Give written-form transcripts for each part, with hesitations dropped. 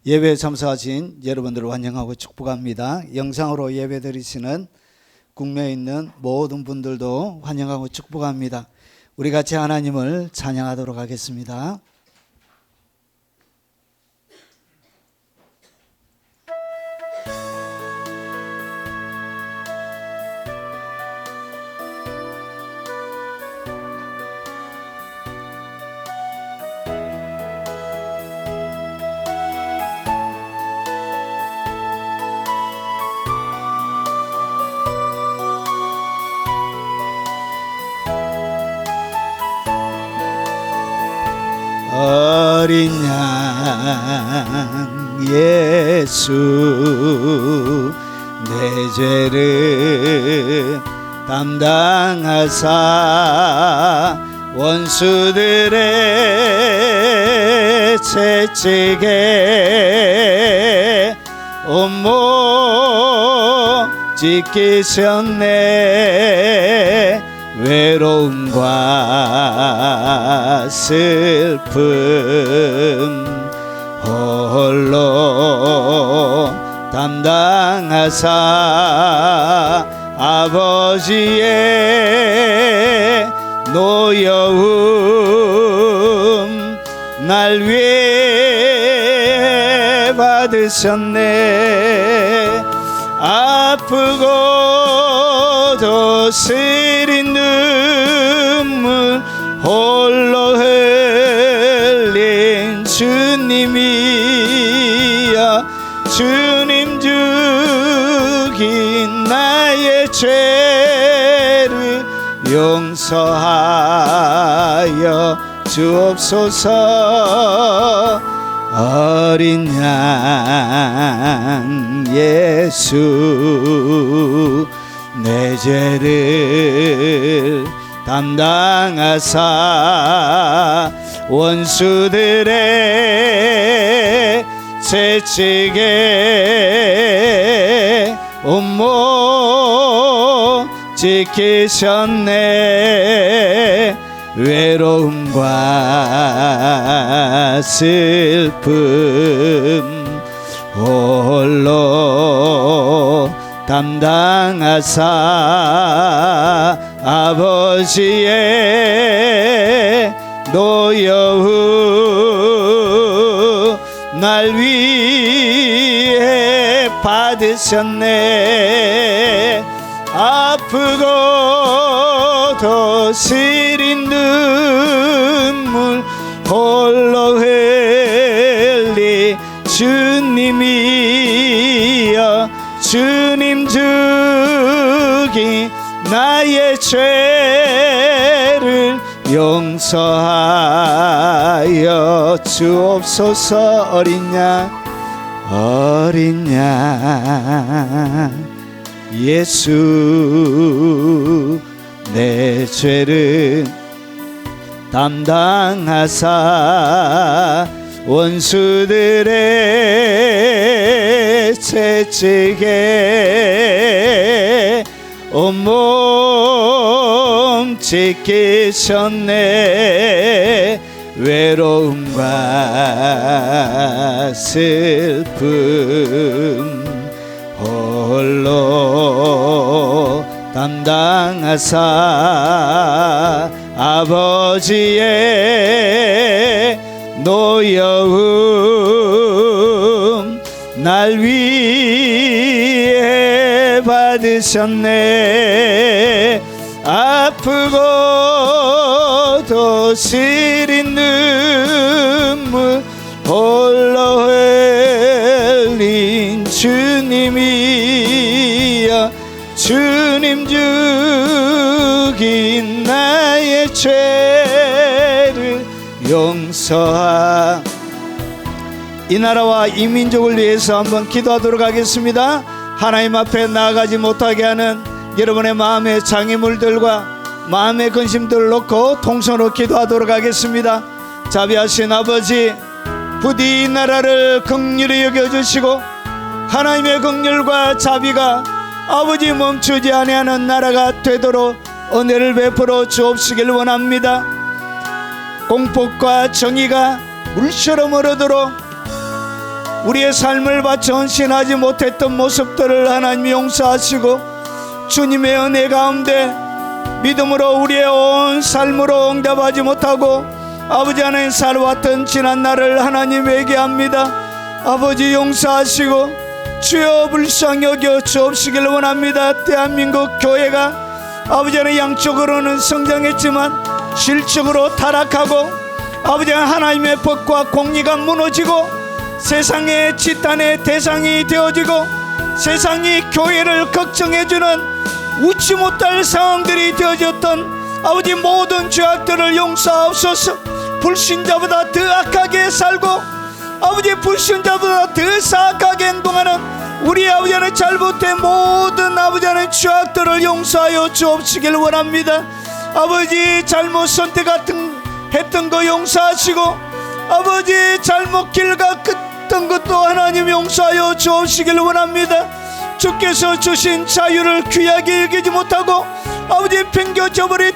예배에 참석하신 여러분들을 환영하고 축복합니다. 영상으로 예배 드리시는 국내에 있는 모든 분들도 환영하고 축복합니다. 우리 같이 하나님을 찬양하도록 하겠습니다. 어린 양 예수 내 죄를 담당하사 원수들의 채찍에 온몸 찢기셨네. 외로움과 슬픔 홀로 담당하사 아버지의 노여움 날 위해 받으셨네. 아프고도 시린 눈물 홀로 흘린 주님이여, 주님 죽인 나의 죄를 용서하여 주옵소서. 어린 양 예수 내 죄를 담당하사 원수들의 채찍에 온몸 찢기셨네. 외로움과 슬픔 홀로 담당하사 아버지의 노여움 날 위해 받으셨네. 아프고도 시린 눈물 홀로 흘리 주님이여, 주님 죽이 나의 죄를 용서하여 주옵소서. 어린 양 예수 내 죄를 담당하사 원수들의 채찍에 온몸 찢기셨네. 외로움과 슬픔 홀로 담당하사 아버지의 노여움 날 위해 받으셨네. 아프고도 시린 눈물 홀로 흘린 주님이여, 주님 죽인 나의 죄를 용서하. 이 나라와 이 민족을 위해서 한번 기도하도록 하겠습니다. 하나님 앞에 나아가지 못하게 하는 여러분의 마음의 장애물들과 마음의 근심들을 놓고 통성으로 기도하도록 하겠습니다. 자비하신 아버지, 부디 이 나라를 긍휼히 여겨주시고 하나님의 긍휼과 자비가 아버지 멈추지 아니하는 나라가 되도록 은혜를 베풀어 주옵시길 원합니다. 공복과 정의가 물처럼 흐르도록 우리의 삶을 바쳐 헌신하지 못했던 모습들을 하나님 용서하시고 주님의 은혜 가운데 믿음으로 우리의 온 삶으로 응답하지 못하고 아버지 하나님 살아왔던 지난 날을 하나님 회개합니다. 아버지 용서하시고 주여 불쌍히 여겨 주옵시길 원합니다. 대한민국 교회가 아버지 하나님 양쪽으로는 성장했지만 실적으로 타락하고 아버지 하나님의 법과 공의가 무너지고 세상의 지탄의 대상이 되어지고 세상이 교회를 걱정해주는 웃지 못할 상황들이 되어졌던 아버지 모든 죄악들을 용서하옵소서. 불신자보다 더 악하게 살고 아버지 불신자보다 더 사악하게 행동하는 우리 아버지는 잘못된 모든 아버지는 죄악들을 용서하여 주옵시길 원합니다. 아버지 잘못 선택했던 거 용서하시고 아버지 잘못 길 갔던 것도 하나님 용서하여 주옵시길 원합니다. 주께서 주신 자유를 귀하게 여기지 못하고 아버지 팽겨져버린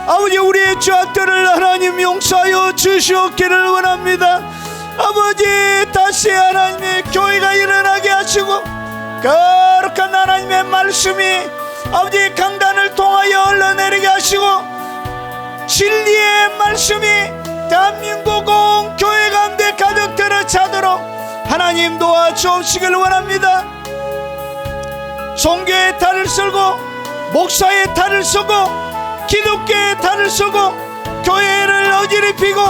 아버지 우리의 죄악들을 하나님 용서하여 주시옵기를 원합니다. 아버지 다시 하나님의 교회가 일어나게 하시고 거룩한 하나님의 말씀이 아버지 강단을 통하여 흘러내리게 하시고 진리의 말씀이 대한민국 온 교회 가운데 가득들어 차도록 하나님 도와주시길 원합니다. 종교의 탈을 쓰고 목사의 탈을 쓰고 기독교의 탈을 쓰고 교회를 어지럽히고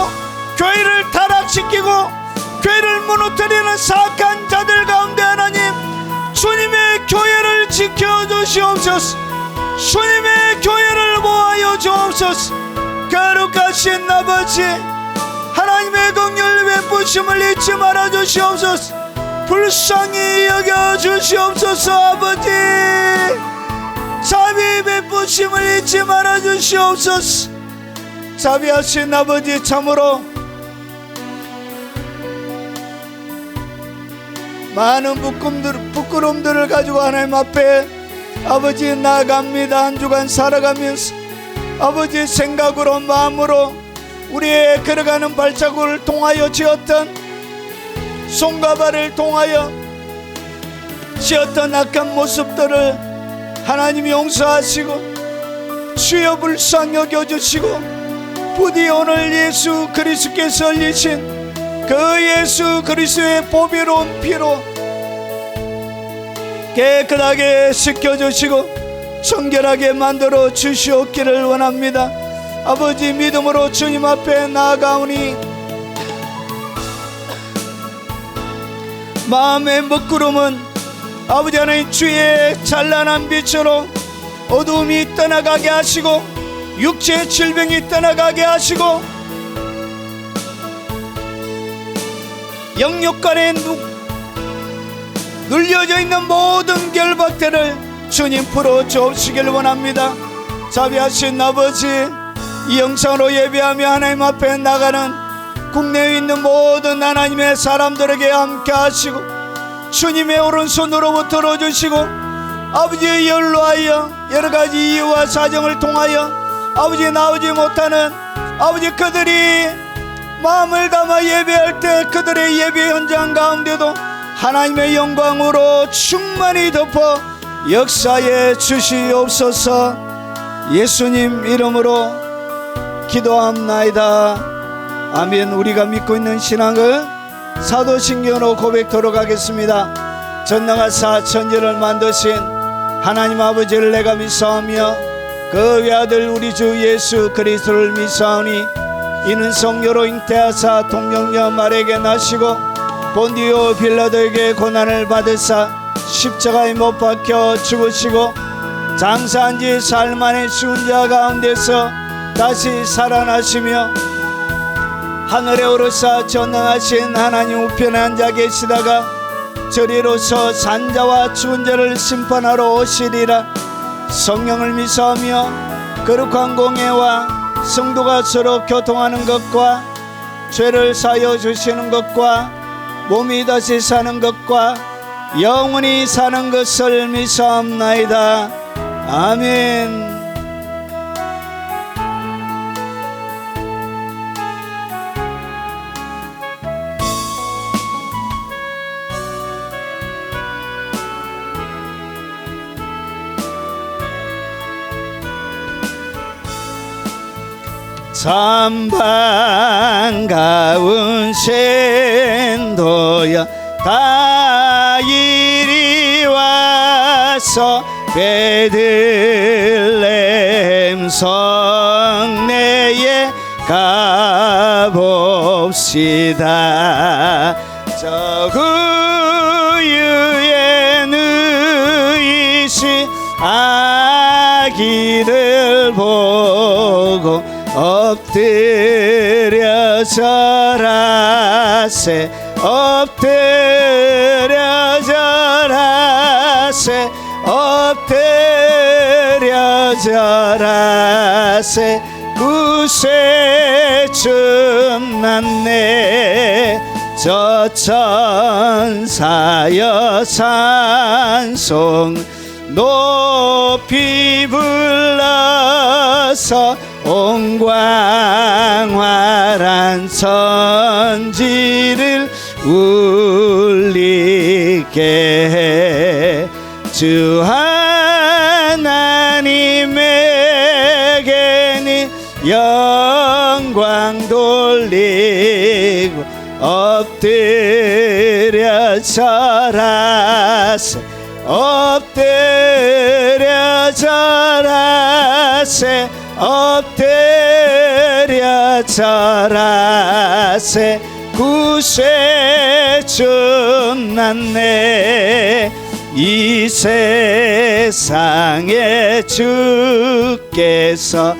교회를 타락시키고 교회를 무너뜨리는 사악한 자들 가운데 하나님 주님의 교회를 지켜주시옵소서. 주님의 교회를 모아여 주옵소서. 거룩하신 아버지 하나님의 긍휼 베푸심을 잊지 말아 주시옵소서. 불쌍히 여겨 주시옵소서. 아버지 자비 베푸심을 잊지 말아 주시옵소서. 자비하신 아버지 참으로 많은 부끄러움들을 가지고 하나님 앞에 아버지 나아갑니다. 한 주간 살아가면서 아버지 생각으로 마음으로 우리의 걸어가는 발자국을 통하여 지었던 손과 발을 통하여 지었던 악한 모습들을 하나님 용서하시고 주여 불쌍히 여겨주시고 부디 오늘 예수 그리스도께서 흘리신 그 예수 그리스도의 보배로운 피로 깨끗하게 씻겨주시고 청결하게 만들어 주시옵기를 원합니다. 아버지 믿음으로 주님 앞에 나아가오니 마음의 먹구름은 아버지 하나님 주의 찬란한 빛으로 어두움이 떠나가게 하시고 육체의 질병이 떠나가게 하시고 영육간에 눌려져 있는 모든 결박들을 주님 풀어 주시길 원합니다. 자비하신 아버지 이 영상으로 예배하며 하나님 앞에 나가는 국내에 있는 모든 하나님의 사람들에게 함께 하시고 주님의 오른손으로 들어주시고 아버지의 연로하여 여러가지 이유와 사정을 통하여 아버지 나오지 못하는 아버지 그들이 마음을 담아 예배할 때 그들의 예배 현장 가운데도 하나님의 영광으로 충만히 덮어 역사해 주시옵소서. 예수님 이름으로 기도합나이다. 아멘. 우리가 믿고 있는 신앙을 사도신경으로 고백토록 하겠습니다. 전능하사 천지를 만드신 하나님 아버지를 내가 믿사오며 그 외아들 우리 주 예수 그리스도를 믿사오니 이는 성녀로 잉태하사 동정녀 마리아에게 나시고 본디오 빌라도에게 고난을 받으사 십자가에 못 박혀 죽으시고 장사한 지 사흘 만에 죽은 자 가운데서 다시 살아나시며 하늘에 오르사 전능하신 하나님 우편에 앉아 계시다가 저리로서 산자와 죽은 자를 심판하러 오시리라. 성령을 믿사오며 거룩한 공예와 성도가 서로 교통하는 것과 죄를 사하여 주시는 것과 몸이 다시 사는 것과 영원히 사는 것을 믿사옵나이다. 아멘. 참 반가운 신도여 다 이리 와서 베들레헴 성내에 가봅시다. 저 구유에 누이신 아기를 보고 엎드려 절하세 엎드려 절하세 엎드려 절하세 구세주 났네 저 천사여 찬송 높이 불러서 온광활한 천지를 울리게 해 주 하나님에게는 영광 돌리고 엎드려 절하세 엎드려 절하세 엎드려 절하세 구세주 났네 이 세상에 주께서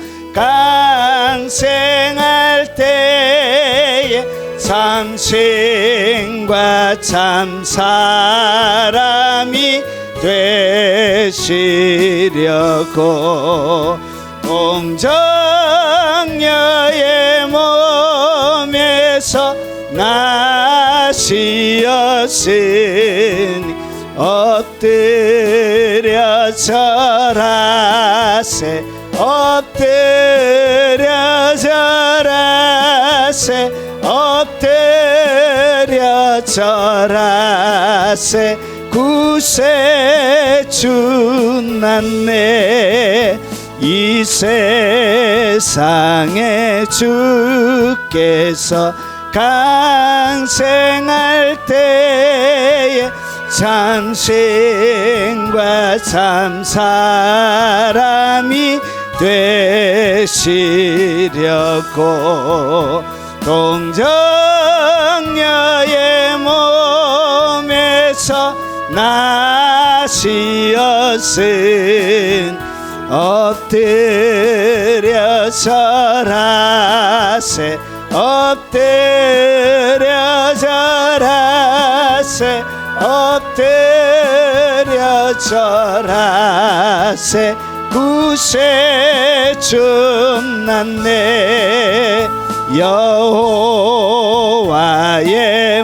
강생할 때에 참신과 참 사람이 되시려고 동정녀의 몸에서 나시었으니 엎드려 절하세 엎드려 절하세 엎드려 절하세 구세주 났네 이 세상에 주께서 강생할 때에 참신과 참 사람이 되시려고 동정녀의 몸에서 나시었은 엎드려 절하세 엎드려 절하세 엎드려 절하세 구세주 났네 여호와의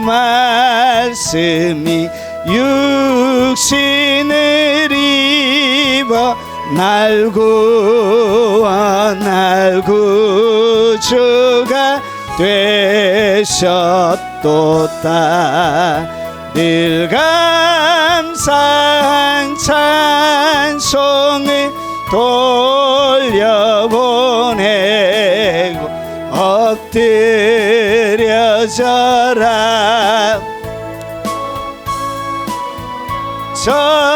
말씀이 육신을 입어 날 구원 날 구주가 되셨도다 늘 감사한 찬송을 돌려보내고 엎드려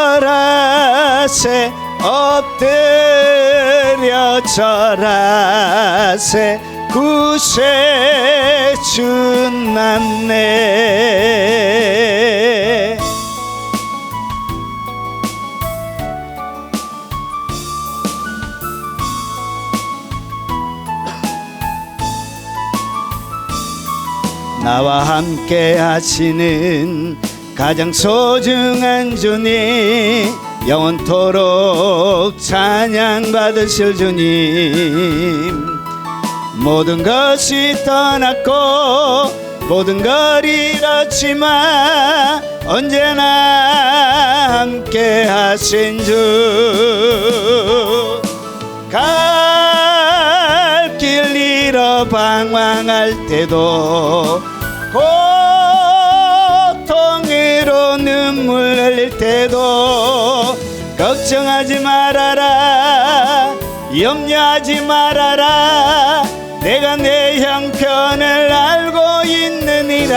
절하세 엎드려 절하세 구세주 났네 나와 함께 하시는 가장 소중한 주님 영원토록 찬양 받으실 주님 모든 것이 떠났고 모든 걸 잃었지만 언제나 함께 하신 주 갈 길 잃어 방황할 때도 고통으로 눈물 흘릴 때도 걱정하지 말아라 염려하지 말아라 내 내가 내 형편을 알고 있느니라.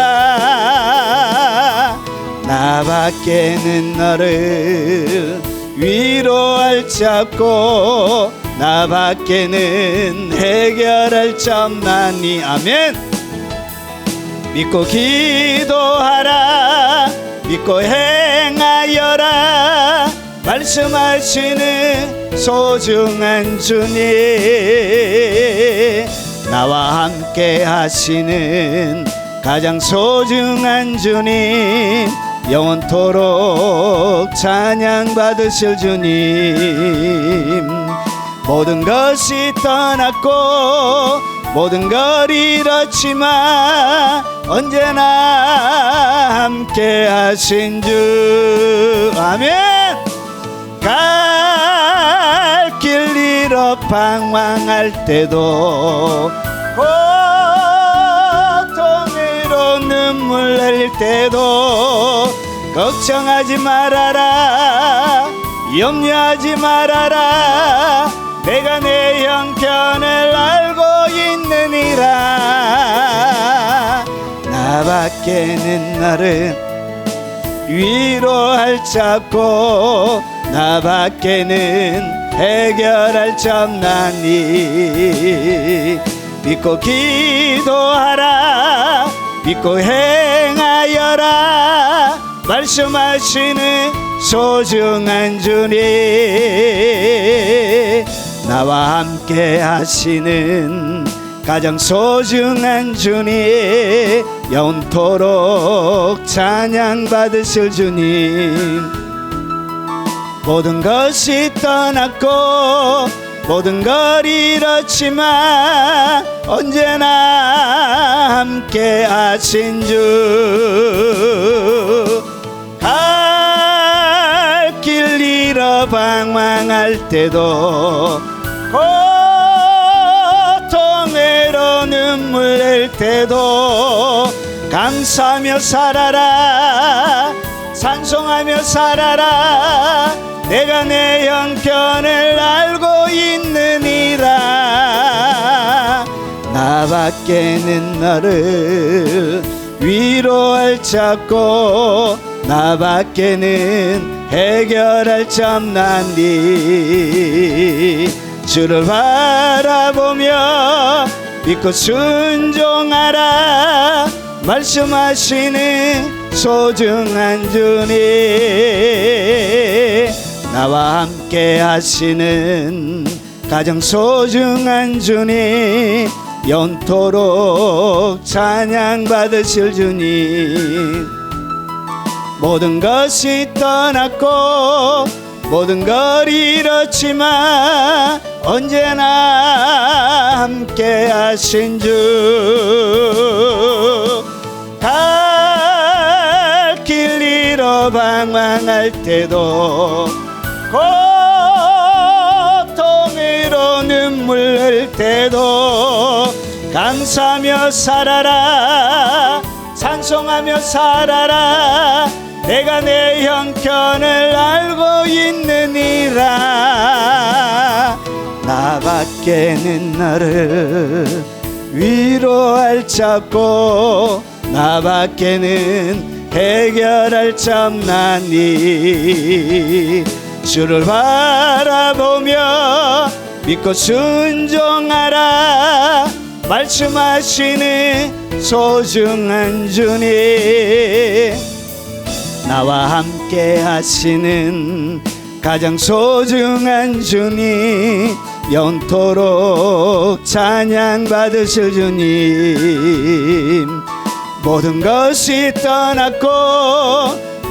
나밖에는 너를 위로할 자 없고 나밖에는 해결할 자 없나니. 아멘. 믿고 기도하라, 믿고 행하여라. 말씀하시는 소중한 주님, 나와 함께 하시는 가장 소중한 주님, 영원토록 찬양 받으실 주님. 모든 것이 떠났고 모든 걸 잃었지만 언제나 함께 하신 주. 아멘. 갈 길 잃어 방황할 때도, 고통으로 눈물 흘릴 때도 걱정하지 말아라, 염려하지 말아라. 내가 내 형편을 알고 있느니라. 나밖에는 나를 위로할 자 없고 나밖에는 해결할 자 없나니. 믿고 기도하라, 믿고 행하여라. 말씀하시는 소중한 주님, 나와 함께 하시는 가장 소중한 주님, 영원토록 찬양 받으실 주님. 모든 것이 떠났고 모든 걸 잃었지만 언제나 함께 하신 주. 갈 길 잃어 방황할 때도, 고통으로 눈물 흘릴 때도 감사하며 살아라, 찬송하며 살아라. 내가 내 형편을 알고 있느니라. 나밖에는 너를 위로할 자 없고 나밖에는 해결할 자 없나니. 주를 바라보며 믿고 순종하라. 말씀하시는 소중한 주님, 나와 함께 하시는 가장 소중한 주님, 영원토록 찬양 받으실 주님. 모든 것이 떠났고 모든 걸 잃었지만 언제나 함께 하신 주. 갈 길 잃어 방황할 때도, 고통으로 눈물 흘릴 때도 감사하며 살아라, 찬송하며 살아라. 내가 내 형편을 알고 있느니라. 나밖에는 나를 위로할 자 없고 나밖에는 해결할 자 없나니. 주를 바라보며 믿고 순종하라. 말씀하시는 소중한 주님, 나와 함께 하시는 가장 소중한 주님, 영원토록 찬양 받으실 주님. 모든 것이 떠났고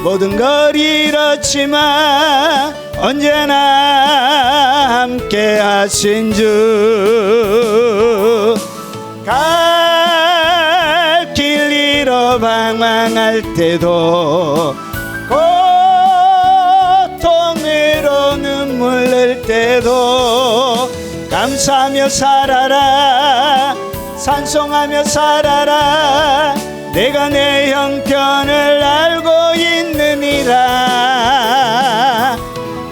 모든 걸 잃었지만 언제나 함께 하신 주. 갈 길 잃어 방황할 때도, 고통으로 눈물 흘릴 때도 감사하며 살아라, 찬송하며 살아라. 내가 내 형편을 알고 있느니라.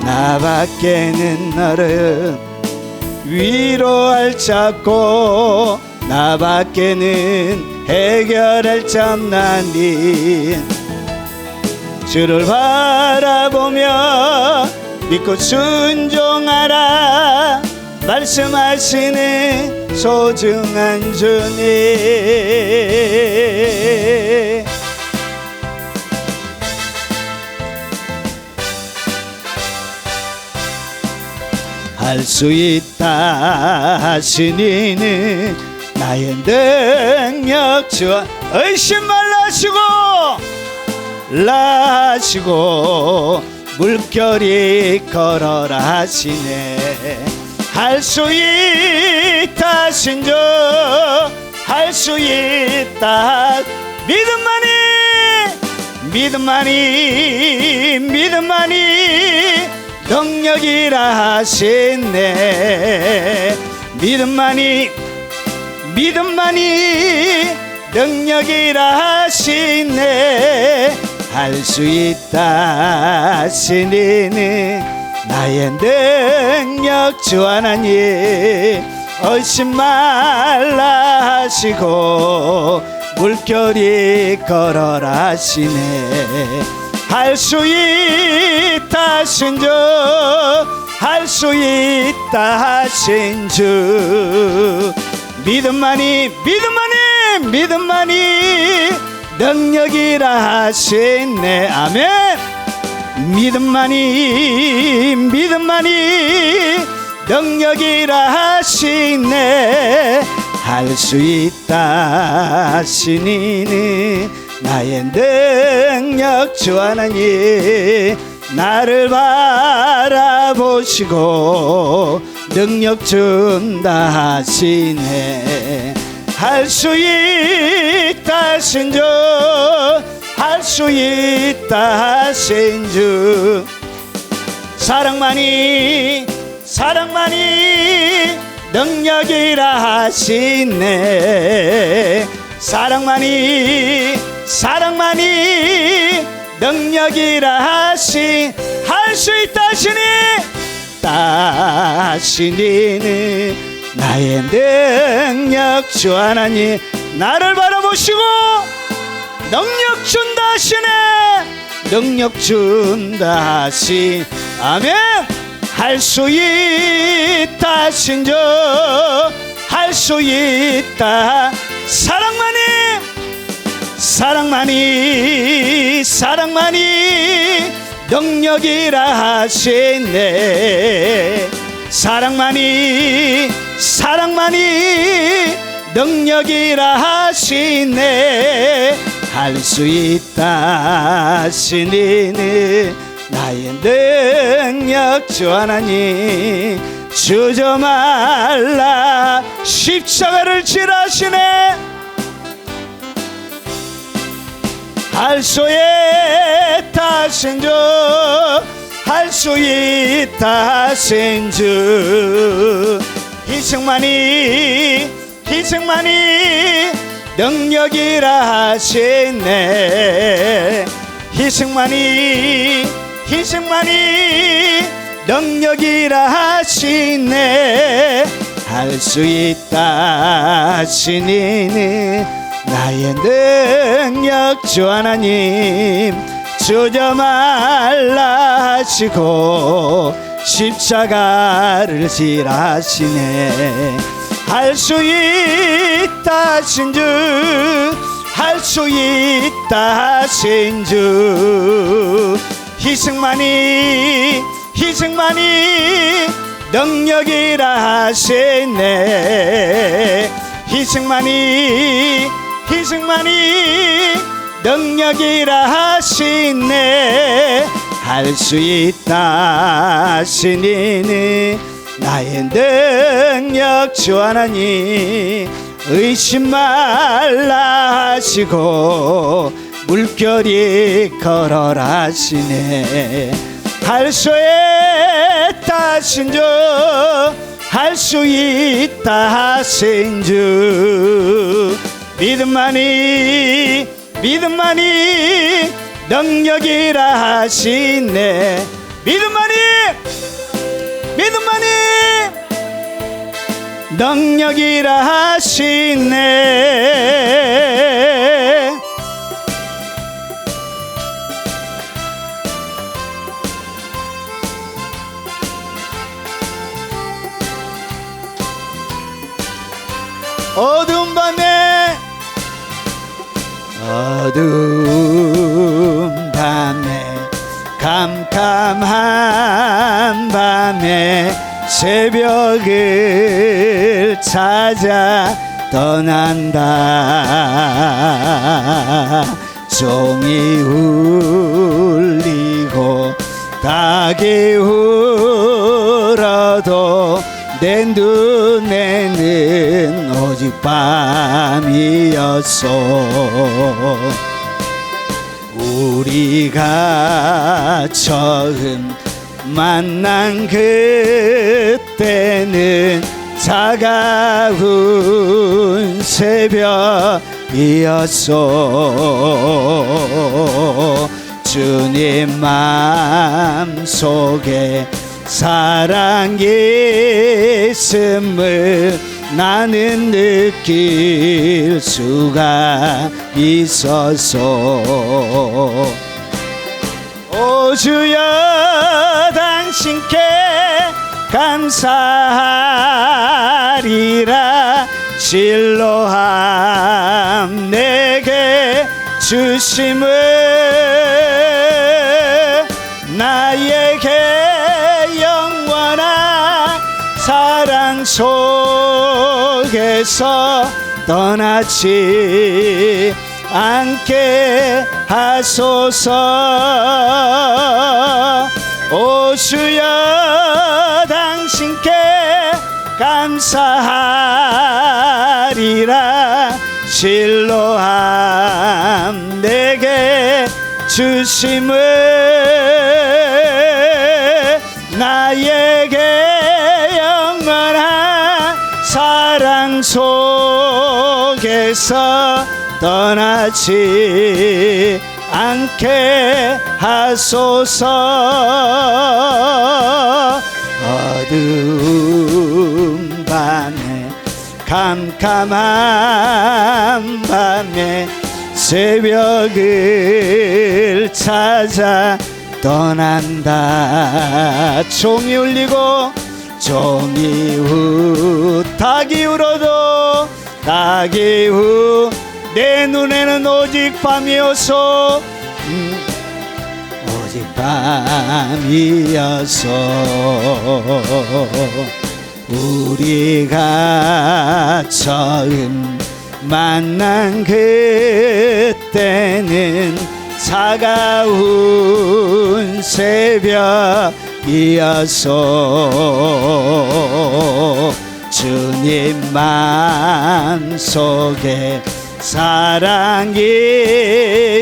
나밖에는 너를 위로할 자 없고 나밖에는 해결할 자 없나니 주를 바라보며 믿고 순종하라 말씀하시는 소중한 주님. 할 수 있다 하시니는 나의 능력 주와 의심 말라시고 물결이 걸어라 하시네. 할 수 있다 하신 주 할 수 있다 믿음만이 능력이라 하시네. 믿음만이 능력이라 하시네. 할 수 있다 하시니는 나의 능력 주 하나님 의심 말라 하시고 물결이 걸어라 하시네. 할 수 있다 하신 주 할 수 있다 하신 주 믿음만이 능력이라 하시네. 아멘. 믿음만이 능력이라 하시네. 할 수 있다 하시니는 나의 능력 주 하나님 나를 바라보시고 능력 준다 하시네. 할 수 있다 하신 주 할 수 있다 하신 주 사랑만이 능력이라 하시네. 사랑만이 능력이라 하시 할 수 있다 하시니는 나의 능력 주 하나님 나를 바라보시고 능력 준다 하시네. 능력 준다 하시 아멘. 할 수 있다 하신 주 할 수 있다 사랑만이 능력이라 하시네. 사랑만이 능력이라 하시네. 할 수 있다 하시니는 나의 능력 주 하나님 주저 말라 십자가를 지라시네. 할 수 있다 하신 주 할 수 있다 하신 주 희생만이 능력이라 하시네. 희생만이 능력이라 하시네. 할 수 있다 하시니는 나의 능력 주 하나님 주저 말라 하시고 십자가를 지라시네. 할 수 있다 하신 주 할 수 있다 하신 주 희생만이 능력이라 하시네. 희생만이 능력이라 하시네. 할 수 있다 하시니는 나의 능력 주 하나님 의심 말라 하시고 물결이 걸어라 하시네. 할 수 있다 하신 주 할 수 있다 하신 주 믿음만이 능력이라 하시네. 믿음만이 능력이라 하시네. 어두운 밤에 캄캄한 밤에 새벽을 찾아 떠난다. 종이 울리고 닭이 울어도 내 눈에는 오직 밤이었어. 우리가 처음 만난 그때는 차가운 새벽이었어. 주님 마음속에 사랑이 있음을 나는 느낄 수가 있었어. 오 주여 당신께 감사하리라. 진로함 내게 주심을 나에게 영원한 사랑 속에서 떠나지 않게 하소서. 오 주여 당신께 감사하리라. 진로함 내게 주심을 나에게 영원한 사랑 속에서 떠나지 않게 하소서. 어두운 밤에 캄캄한 밤에 새벽을 찾아 떠난다. 종이 울리고 닭이 울어도 닭이 내 눈에는 오직 밤이어서 오직 밤이어서. 우리가 처음 만난 그때는 차가운 새벽이었어. 주님 마음속에 사랑이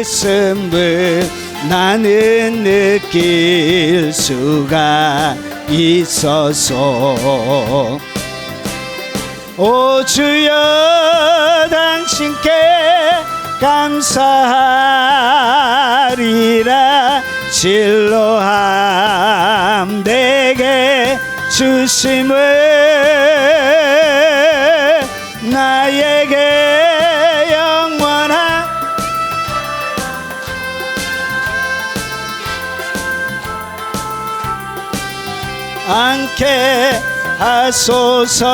있음을 나는 느낄 수가 있어서. 오 주여 당신께 감사하리라. 진로함 내게 주심을 나에게 영원한 않게 하소서.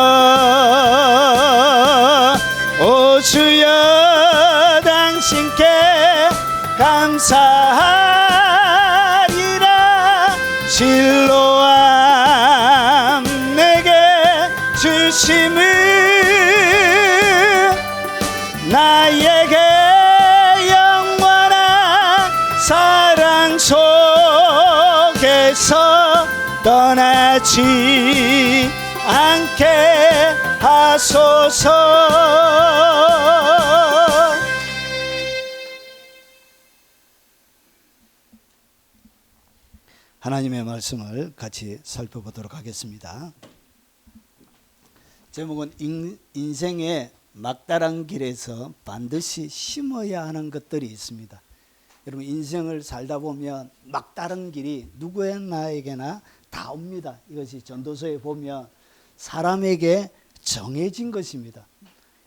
오 주여 당신께 감사하리라. 진로함 내게 주심을 나에게 영원한 사랑 속에서 떠나지 않게 하소서. 하나님의 말씀을 같이 살펴보도록 하겠습니다. 제목은 인생의 막다른 길에서 반드시 심어야 하는 것들이 있습니다. 여러분, 인생을 살다 보면 막다른 길이 누구의 나에게나 다 옵니다. 이것이 전도서에 보면 사람에게 정해진 것입니다.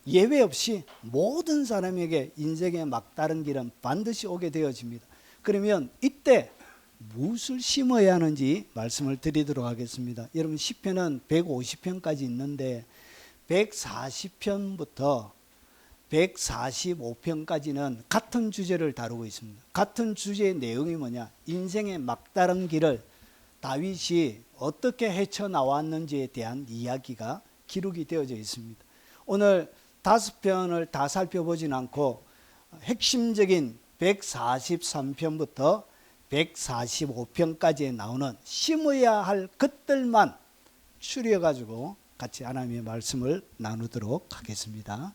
예외 없이 모든 사람에게 인생의 막다른 길은 반드시 오게 되어집니다. 그러면 이때 무엇을 심어야 하는지 말씀을 드리도록 하겠습니다. 여러분 시편은 150편까지 있는데 140편부터 145편까지는 같은 주제를 다루고 있습니다. 같은 주제의 내용이 뭐냐? 인생의 막다른 길을 다윗이 어떻게 헤쳐나왔는지에 대한 이야기가 기록이 되어져 있습니다. 오늘 5편을 다 살펴보진 않고 핵심적인 143편부터 145편까지에 나오는 심어야 할 것들만 추려가지고 같이 하나님의 말씀을 나누도록 하겠습니다.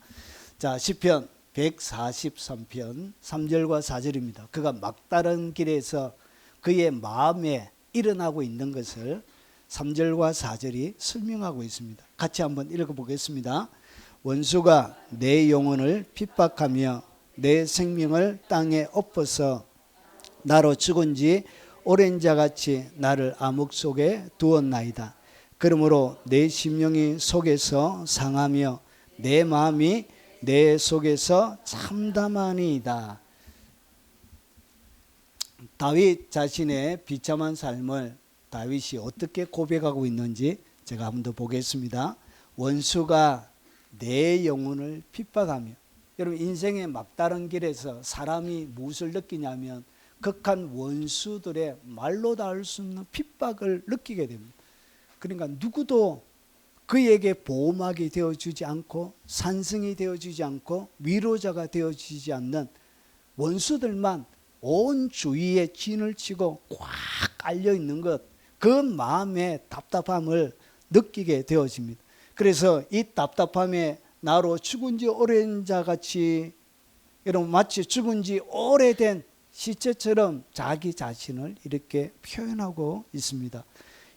자, 시편 143편 3절과 4절입니다. 그가 막다른 길에서 그의 마음에 일어나고 있는 것을 3절과 4절이 설명하고 있습니다. 같이 한번 읽어보겠습니다. 원수가 내 영혼을 핍박하며 내 생명을 땅에 엎어서 나로 죽은 지 오랜 자같이 나를 암흑 속에 두었나이다. 그러므로 내 심령이 속에서 상하며 내 마음이 내 속에서 참담하니이다. 다윗 자신의 비참한 삶을 다윗이 어떻게 고백하고 있는지 제가 한번 더 보겠습니다. 원수가 내 영혼을 핍박하며, 여러분 인생의 막다른 길에서 사람이 무엇을 느끼냐면 극한 원수들의 말로 닿을 수 없는 핍박을 느끼게 됩니다. 그러니까 누구도 그에게 보호막이 되어주지 않고 산성이 되어주지 않고 위로자가 되어주지 않는 원수들만 온 주위에 진을 치고 꽉 깔려있는 것, 그 마음의 답답함을 느끼게 되어집니다. 그래서 이 답답함에 나로 죽은 지 오랜 자같이, 여러분 마치 죽은 지 오래된 시체처럼 자기 자신을 이렇게 표현하고 있습니다.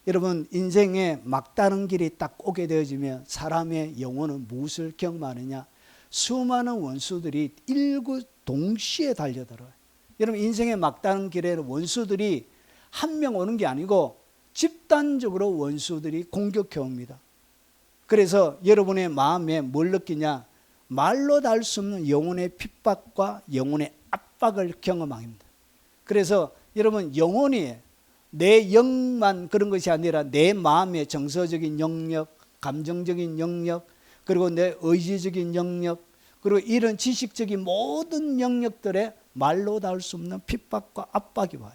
여러분 인생의 막다른 길이 딱 오게 되어지면 사람의 영혼은 무엇을 경험하느냐? 수많은 원수들이 일구 동시에 달려들어요. 여러분 인생의 막다른 길에는 원수들이 한 명 오는 게 아니고 집단적으로 원수들이 공격해 옵니다. 그래서 여러분의 마음에 뭘 느끼냐? 말로 닿을 수 없는 영혼의 핍박과 영혼의 압박을 경험합니다. 그래서 여러분 영혼이 내 영만 그런 것이 아니라 내 마음의 정서적인 영역, 감정적인 영역, 그리고 내 의지적인 영역, 그리고 이런 지식적인 모든 영역들에 말로 닿을 수 없는 핍박과 압박이 와요.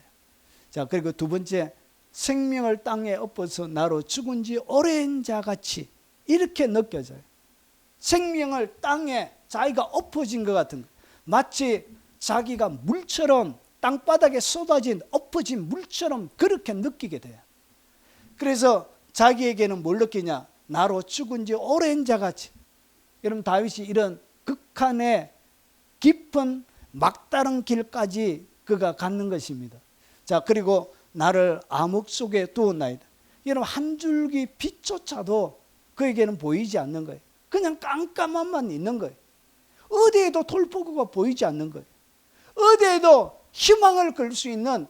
자, 그리고 두 번째, 생명을 땅에 엎어서 나로 죽은 지 오랜 자같이 이렇게 느껴져요. 생명을 땅에 자기가 엎어진 것 같은 거. 마치 자기가 물처럼 땅바닥에 쏟아진 엎어진 물처럼 그렇게 느끼게 돼요. 그래서 자기에게는 뭘 느끼냐? 나로 죽은 지 오랜 자같이. 여러분 다윗이 이런 극한의 깊은 막다른 길까지 그가 갖는 것입니다. 자, 그리고 나를 암흑 속에 두었나이다. 여러분 한 줄기 빛조차도 그에게는 보이지 않는 거예요. 그냥 깜깜함만 있는 거예요. 어디에도 돌포구가 보이지 않는 거예요. 어디에도 희망을 걸 수 있는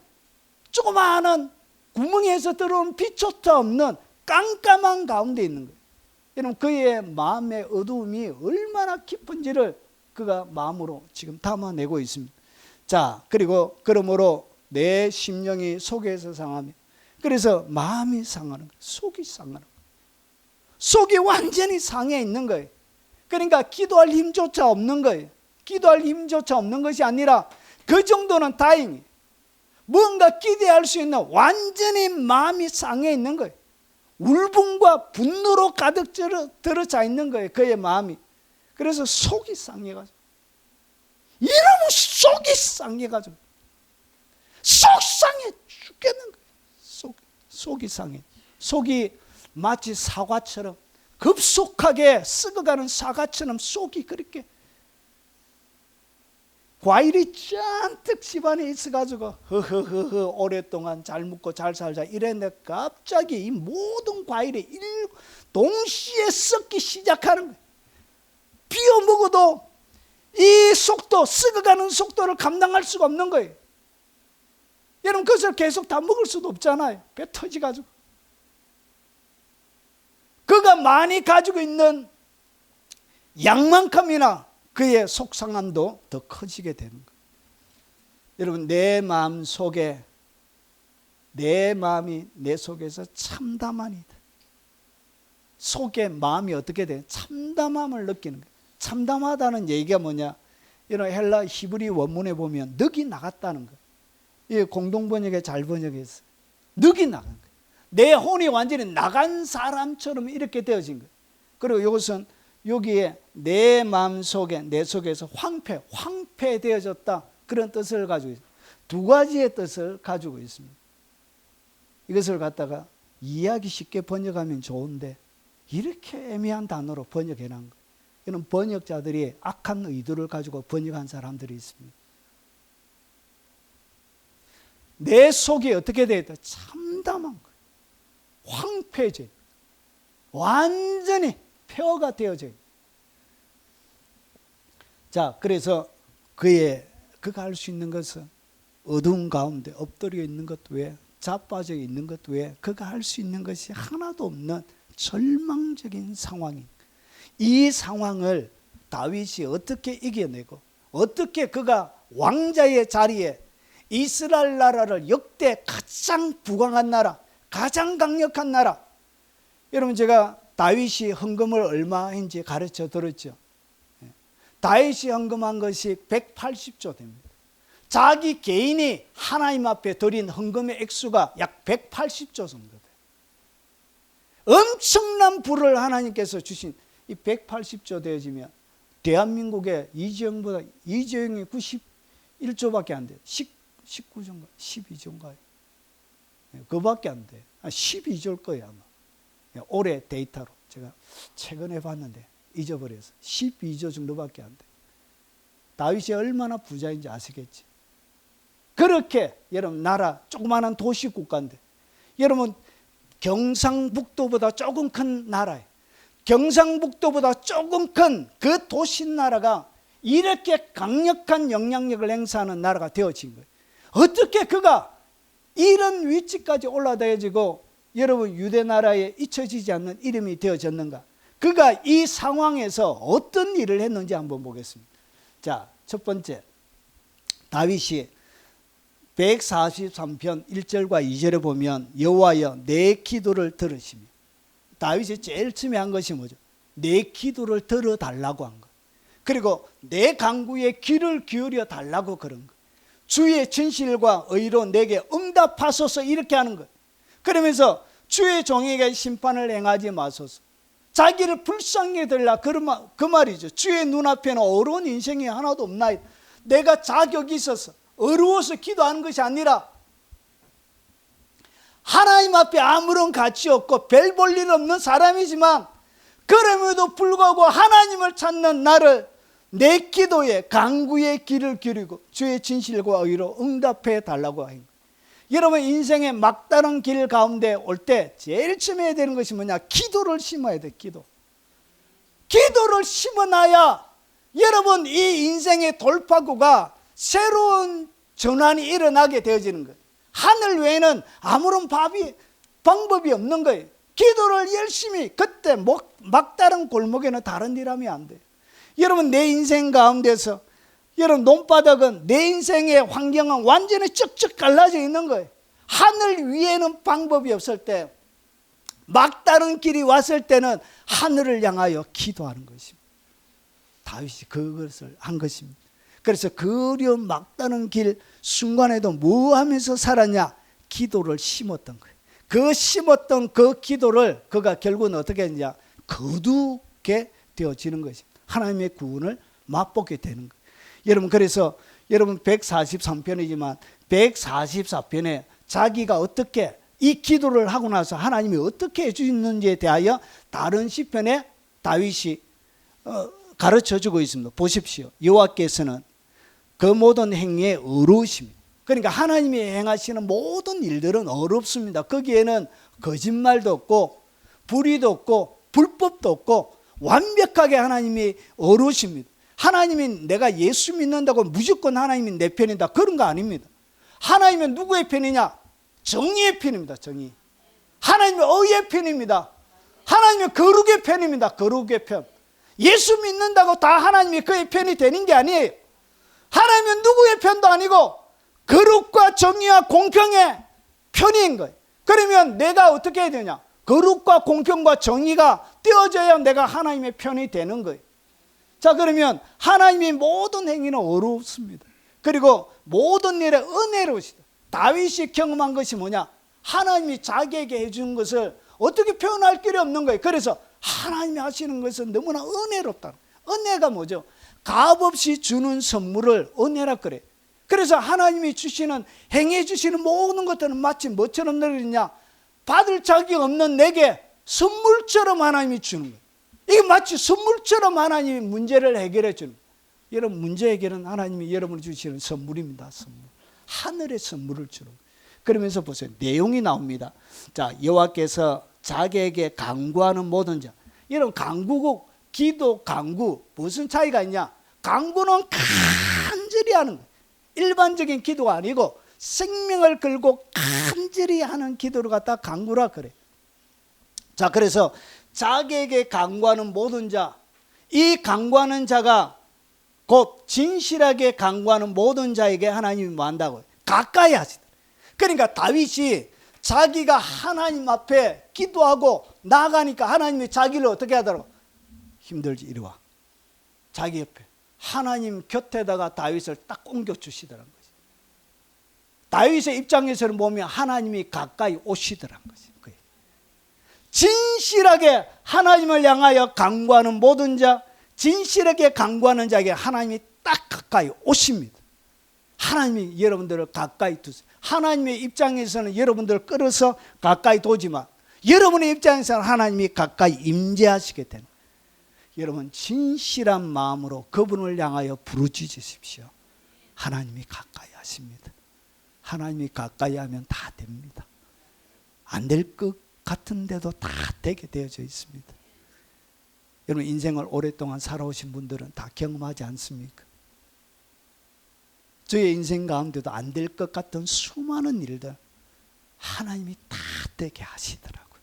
조그마한 구멍에서 들어온 빛조차 없는 깜깜한 가운데 있는 거예요. 여러분 그의 마음의 어두움이 얼마나 깊은지를 그가 마음으로 지금 담아내고 있습니다. 자, 그리고 그러므로 내 심령이 속에서 상하며, 그래서 마음이 상하는 거예요. 속이 상하는 거예요. 속이 완전히 상해 있는 거예요. 그러니까 기도할 힘조차 없는 거예요. 기도할 힘조차 없는 것이 아니라 그 정도는 다행이에요. 뭔가 기대할 수 있는 완전히 마음이 상해 있는 거예요. 울분과 분노로 가득 들어차 있는 거예요. 그의 마음이. 그래서 속이 상해가지고, 이러면 속이 상해가지고 속상해 죽겠는 거예요. 속이 상해. 속이 마치 사과처럼 급속하게 썩어가는 사과처럼 속이 그렇게 과일이 잔뜩 집안에 있어가지고 허허허허 오랫동안 잘 먹고 잘 살자 이랬는데 갑자기 이 모든 과일이 동시에 썩기 시작하는 거예요. 비워 먹어도 이 속도, 썩어가는 속도를 감당할 수가 없는 거예요. 여러분 그것을 계속 다 먹을 수도 없잖아요. 배 터지가지고. 그가 많이 가지고 있는 양만큼이나 그의 속상함도 더 커지게 되는 거예요. 여러분, 내 마음 속에, 내 마음이 내 속에서 참담하니다. 속에 마음이 어떻게 돼요? 참담함을 느끼는 거예요. 참담하다는 얘기가 뭐냐? 이런 헬라 히브리 원문에 보면 늑이 나갔다는 거예요. 이 공동번역에 잘 번역했어요. 늑이 나간 거예요. 내 혼이 완전히 나간 사람처럼 이렇게 되어진 거예요. 그리고 이것은 여기에 내 마음 속에, 내 속에서 황폐되어졌다, 그런 뜻을 가지고 있습니다. 두 가지의 뜻을 가지고 있습니다. 이것을 갖다가 이해하기 쉽게 번역하면 좋은데 이렇게 애매한 단어로 번역해 놓은 거예요. 이런 번역자들이 악한 의도를 가지고 번역한 사람들이 있습니다. 내 속이 어떻게 되어 있다? 참담한 거예요. 황폐해져, 완전히 폐허가 되어져 있다. 자, 그래서 그가 할 수 있는 것은 어두운 가운데 엎드려 있는 것 외에, 자빠져 있는 것 외에 그가 할 수 있는 것이 하나도 없는 절망적인 상황인, 이 상황을 다윗이 어떻게 이겨내고, 어떻게 그가 왕자의 자리에 이스라엘 나라를 역대 가장 부강한 나라, 가장 강력한 나라, 여러분 제가 다윗이 헌금을 얼마 했는지 가르쳐 들었죠. 다윗이 헌금한 것이 180조 됩니다. 자기 개인이 하나님 앞에 드린 헌금의 액수가 약 180조 정도 돼요. 엄청난 부를 하나님께서 주신 이 180조 되어지면 대한민국의 이재용이 91조밖에 안 돼요. 19조인가 12조인가요? 그거밖에 안 돼요. 12조일 거예요 아마. 올해 데이터로 제가 최근에 봤는데 잊어버려서 12조 정도밖에 안 돼요. 다윗이 얼마나 부자인지 아시겠지? 그렇게 여러분 나라 조그마한 도시 국가인데, 여러분 경상북도보다 조금 큰 나라예요. 경상북도보다 조금 큰 그 도시 나라가 이렇게 강력한 영향력을 행사하는 나라가 되어진 거예요. 어떻게 그가 이런 위치까지 올라다니고 여러분 유대 나라에 잊혀지지 않는 이름이 되어졌는가? 그가 이 상황에서 어떤 일을 했는지 한번 보겠습니다. 자, 첫 번째, 다윗이 143편 1절과 2절에 보면 여호와여 내 기도를 들으시며, 다윗이 제일 처음에 한 것이 뭐죠? 내 기도를 들어달라고 한 거. 그리고 내 간구에 귀를 기울여 달라고 그런 거. 주의 진실과 의로 내게 응답하소서, 이렇게 하는 거. 그러면서 주의 종에게 심판을 행하지 마소서. 자기를 불쌍히 여들라, 그 말이죠. 주의 눈앞에는 어려운 인생이 하나도 없나이다. 내가 자격이 있어서 어려워서 기도하는 것이 아니라 하나님 앞에 아무런 가치 없고 별 볼 일 없는 사람이지만 그럼에도 불구하고 하나님을 찾는 나를 내 기도에 간구에 귀를 기울이고 주의 진실과 의로 응답해 달라고 하는 거예요. 여러분 인생의 막다른 길 가운데 올 때 제일 처음에 해야 되는 것이 뭐냐? 기도를 심어야 돼. 기도를 심어놔야 여러분 이 인생의 돌파구가 새로운 전환이 일어나게 되어지는 거예요. 하늘 외에는 아무런 방법이 없는 거예요. 기도를 열심히, 그때 막다른 골목에는 다른 일 하면 안 돼요. 여러분 내 인생 가운데서 여러분 논바닥은, 내 인생의 환경은 완전히 쩍쩍 갈라져 있는 거예요. 하늘 위에는 방법이 없을 때, 막다른 길이 왔을 때는 하늘을 향하여 기도하는 것입니다. 다윗이 그것을 한 것입니다. 그래서 그 어려운 막다른 길 순간에도 뭐 하면서 살았냐? 기도를 심었던 거예요. 그 심었던 그 기도를 그가 결국은 어떻게 했냐? 거두게 되어지는 것입니다. 하나님의 구원을 맛보게 되는 거예요. 여러분 그래서 여러분 143편이지만 144편에 자기가 어떻게 이 기도를 하고 나서 하나님이 어떻게 해주셨는지에 대하여 다른 시편에 다윗이 가르쳐주고 있습니다. 보십시오. 여호와께서는 그 모든 행위에 어려우십니다. 그러니까 하나님이 행하시는 모든 일들은 어렵습니다. 거기에는 거짓말도 없고 불의도 없고 불법도 없고 완벽하게 하나님이 어려우십니다. 하나님이 내가 예수 믿는다고 무조건 하나님이 내 편이다, 그런 거 아닙니다. 하나님은 누구의 편이냐? 정의의 편입니다. 정의. 하나님은 의의 편입니다. 하나님은 거룩의 편입니다. 거룩의 편. 예수 믿는다고 다 하나님이 그의 편이 되는 게 아니에요. 하나님은 누구의 편도 아니고 거룩과 정의와 공평의 편인 거예요. 그러면 내가 어떻게 해야 되냐? 거룩과 공평과 정의가 띄어져야 내가 하나님의 편이 되는 거예요. 자, 그러면 하나님이 모든 행위는 어렵습니다. 그리고 모든 일에 은혜로우시다. 다윗이 경험한 것이 뭐냐? 하나님이 자기에게 해준 것을 어떻게 표현할 길이 없는 거예요. 그래서 하나님이 하시는 것은 너무나 은혜롭다. 은혜가 뭐죠? 값없이 주는 선물을 은혜라 그래. 그래서 하나님이 주시는, 행해 주시는 모든 것들은 마치 뭐처럼 느리냐? 받을 자격이 없는 내게 선물처럼 하나님이 주는 거예요. 이게 마치 선물처럼 하나님이 문제를 해결해 주는 거예요. 여러분, 문제 해결은 하나님이 여러분을 주시는 선물입니다. 선물. 하늘의 선물을 주는 거예요. 그러면서 보세요. 내용이 나옵니다. 자, 여호와께서 자기에게 간구하는 모든 자. 여러분, 간구고 기도, 간구 무슨 차이가 있냐? 간구는 간절히 하는 거예요. 일반적인 기도가 아니고 생명을 걸고 간절히 하는 기도를 갖다 간구라 그래. 자, 그래서 자기에게 간구하는 모든 자, 이 간구하는 자가 곧 진실하게 간구하는 모든 자에게 하나님이 뭐 한다고요? 가까이 하시다. 그러니까 다윗이 자기가 하나님 앞에 기도하고 나가니까 하나님이 자기를 어떻게 하더라고? 힘들지, 이리 와. 자기 옆에 하나님 곁에다가 다윗을 딱 옮겨주시더라는 거지. 다윗의 입장에서는 보면 하나님이 가까이 오시더라는 거지. 진실하게 하나님을 향하여 간구하는 모든 자, 진실하게 간구하는 자에게 하나님이 딱 가까이 오십니다. 하나님이 여러분들을 가까이 두세요. 하나님의 입장에서는 여러분들을 끌어서 가까이 두지만 여러분의 입장에서는 하나님이 가까이 임재하시게 되는, 여러분 진실한 마음으로 그분을 향하여 부르짖으십시오. 하나님이 가까이 하십니다. 하나님이 가까이 하면 다 됩니다. 안 될 것 같은데도 다 되게 되어져 있습니다. 여러분, 인생을 오랫동안 살아오신 분들은 다 경험하지 않습니까? 저의 인생 가운데도 안 될 것 같은 수많은 일들 하나님이 다 되게 하시더라고요.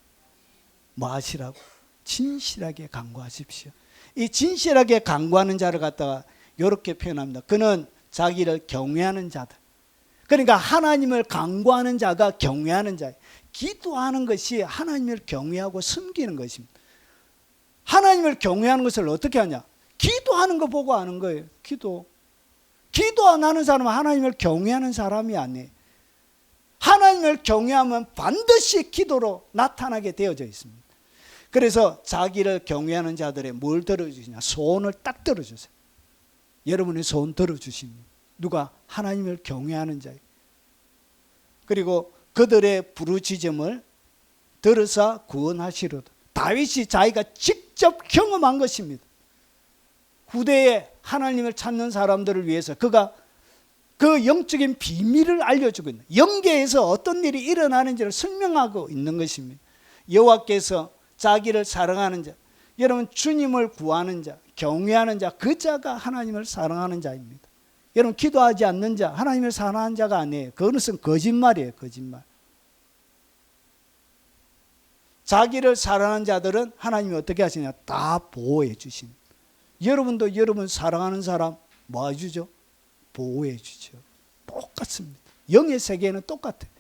뭐 하시라고? 진실하게 간구하십시오. 이 진실하게 간구하는 자를 갖다가 이렇게 표현합니다. 그는 자기를 경외하는 자다. 그러니까 하나님을 간구하는 자가 경외하는 자예요. 기도하는 것이 하나님을 경외하고 섬기는 것입니다. 하나님을 경외하는 것을 어떻게 하냐? 기도하는 거 보고 하는 거예요. 기도 안 하는 사람은 하나님을 경외하는 사람이 아니에요. 하나님을 경외하면 반드시 기도로 나타나게 되어져 있습니다. 그래서 자기를 경외하는 자들의 뭘 들어주시냐? 소원을 딱 들어주세요. 여러분의 소원 들어주십니다. 누가? 하나님을 경외하는 자예요. 그리고 그들의 부르짖음을 들으사 구원하시로다. 다윗이 자기가 직접 경험한 것입니다. 후대에 하나님을 찾는 사람들을 위해서 그가 그 영적인 비밀을 알려주고 있는, 영계에서 어떤 일이 일어나는지를 설명하고 있는 것입니다. 여호와께서 자기를 사랑하는 자, 여러분 주님을 구하는 자, 경외하는 자, 그 자가 하나님을 사랑하는 자입니다. 여러분 기도하지 않는 자, 하나님을 사랑하는 자가 아니에요. 그것은 거짓말이에요. 거짓말. 자기를 사랑하는 자들은 하나님이 어떻게 하시냐? 다 보호해 주십니다. 여러분도 여러분 사랑하는 사람 뭐 해주죠? 보호해 주죠. 똑같습니다. 영의 세계는 똑같아요.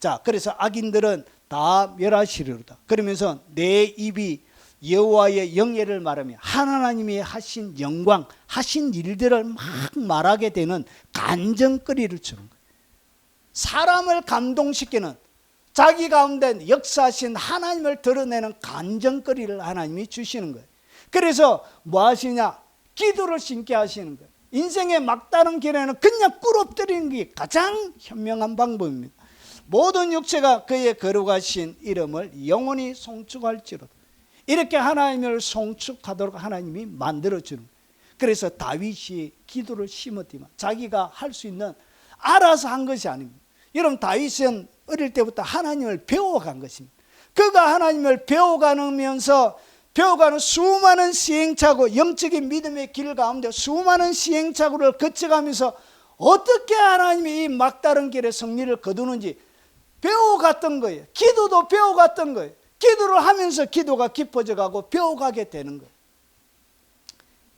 자, 그래서 악인들은 다 멸하시리로다. 그러면서 내 입이 여호와의 영예를 말하며 하나님이 하신 영광, 하신 일들을 막 말하게 되는 간증거리를 주는 거예요. 사람을 감동시키는, 자기 가운데 역사하신 하나님을 드러내는 간증거리를 하나님이 주시는 거예요. 그래서 뭐 하시냐? 기도를 심게 하시는 거예요. 인생의 막다른 길에는 그냥 꿇어뜨리는 게 가장 현명한 방법입니다. 모든 육체가 그의 거룩하신 이름을 영원히 송축할지로다. 이렇게 하나님을 송축하도록 하나님이 만들어주는 거예요. 그래서 다윗이 기도를 심었지만 자기가 할 수 있는, 알아서 한 것이 아닙니다. 여러분, 다윗은 어릴 때부터 하나님을 배워간 것입니다. 그가 하나님을 배워가면서 배워가는 수많은 시행착오, 영적인 믿음의 길 가운데 수많은 시행착오를 거쳐가면서 어떻게 하나님이 이 막다른 길에 승리를 거두는지 배워갔던 거예요. 기도도 배워갔던 거예요. 기도를 하면서 기도가 깊어져 가고 배워가게 되는 거예요.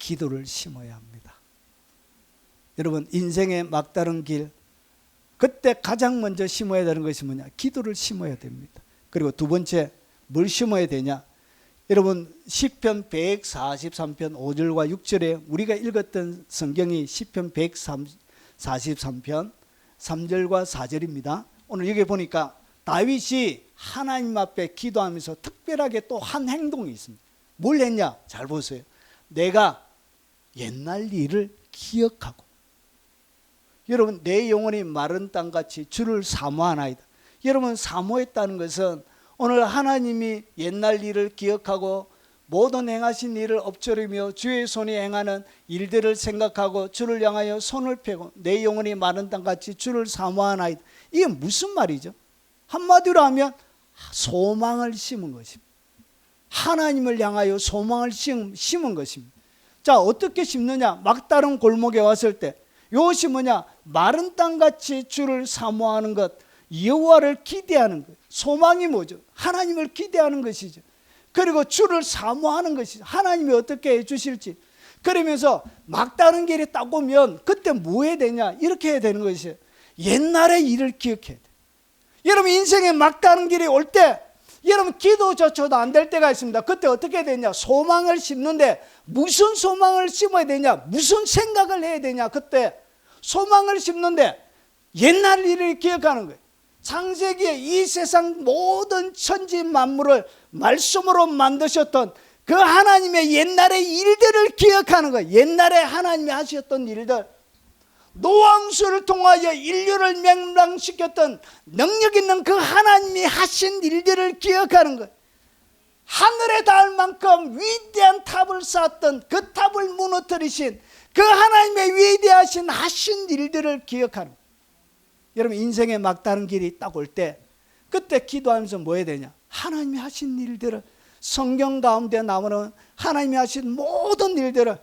기도를 심어야 합니다. 여러분, 인생의 막다른 길, 그때 가장 먼저 심어야 되는 것이 뭐냐? 기도를 심어야 됩니다. 그리고 두 번째, 뭘 심어야 되냐? 여러분, 시편 143편 5절과 6절에 우리가 읽었던 성경이 시편 143편 3절과 4절입니다. 오늘 여기 보니까 다윗이 하나님 앞에 기도하면서 특별하게 또 한 행동이 있습니다. 뭘 했냐? 잘 보세요. 내가 옛날 일을 기억하고, 여러분, 내 영혼이 마른 땅같이 주를 사모하나이다. 여러분, 사모했다는 것은 오늘 하나님이 옛날 일을 기억하고 모든 행하신 일을 엎조리며 주의 손이 행하는 일들을 생각하고 주를 향하여 손을 펴고 내 영혼이 마른 땅같이 주를 사모하나이다. 이게 무슨 말이죠? 한마디로 하면 소망을 심은 것입니다. 하나님을 향하여 소망을 심은 것입니다. 자, 어떻게 심느냐? 막다른 골목에 왔을 때 이것이 뭐냐? 마른 땅같이 주를 사모하는 것, 여호와를 기대하는 것. 소망이 뭐죠? 하나님을 기대하는 것이죠. 그리고 주를 사모하는 것이죠. 하나님이 어떻게 해주실지. 그러면서 막다른 길에 딱 오면 그때 뭐 해야 되냐? 이렇게 해야 되는 것이에요. 옛날의 일을 기억해야 돼. 여러분, 인생의 막다른 길이 올 때 여러분, 기도조차도 안 될 때가 있습니다. 그때 어떻게 해야 되냐? 소망을 심는데 무슨 소망을 심어야 되냐? 무슨 생각을 해야 되냐? 그때 소망을 심는데 옛날 일을 기억하는 거예요. 창세기에 이 세상 모든 천지 만물을 말씀으로 만드셨던 그 하나님의 옛날의 일들을 기억하는 거예요. 옛날에 하나님이 하셨던 일들, 노왕수를 통하여 인류를 멸망시켰던 능력 있는 그 하나님이 하신 일들을 기억하는 거예요. 하늘에 닿을 만큼 위대한 탑을 쌓았던 그 탑을 무너뜨리신 그 하나님의 위대하신 하신 일들을 기억하는 거예요. 여러분, 인생의 막다른 길이 딱 올 때 그때 기도하면서 뭐 해야 되냐? 하나님이 하신 일들을, 성경 가운데 나오는 하나님이 하신 모든 일들을,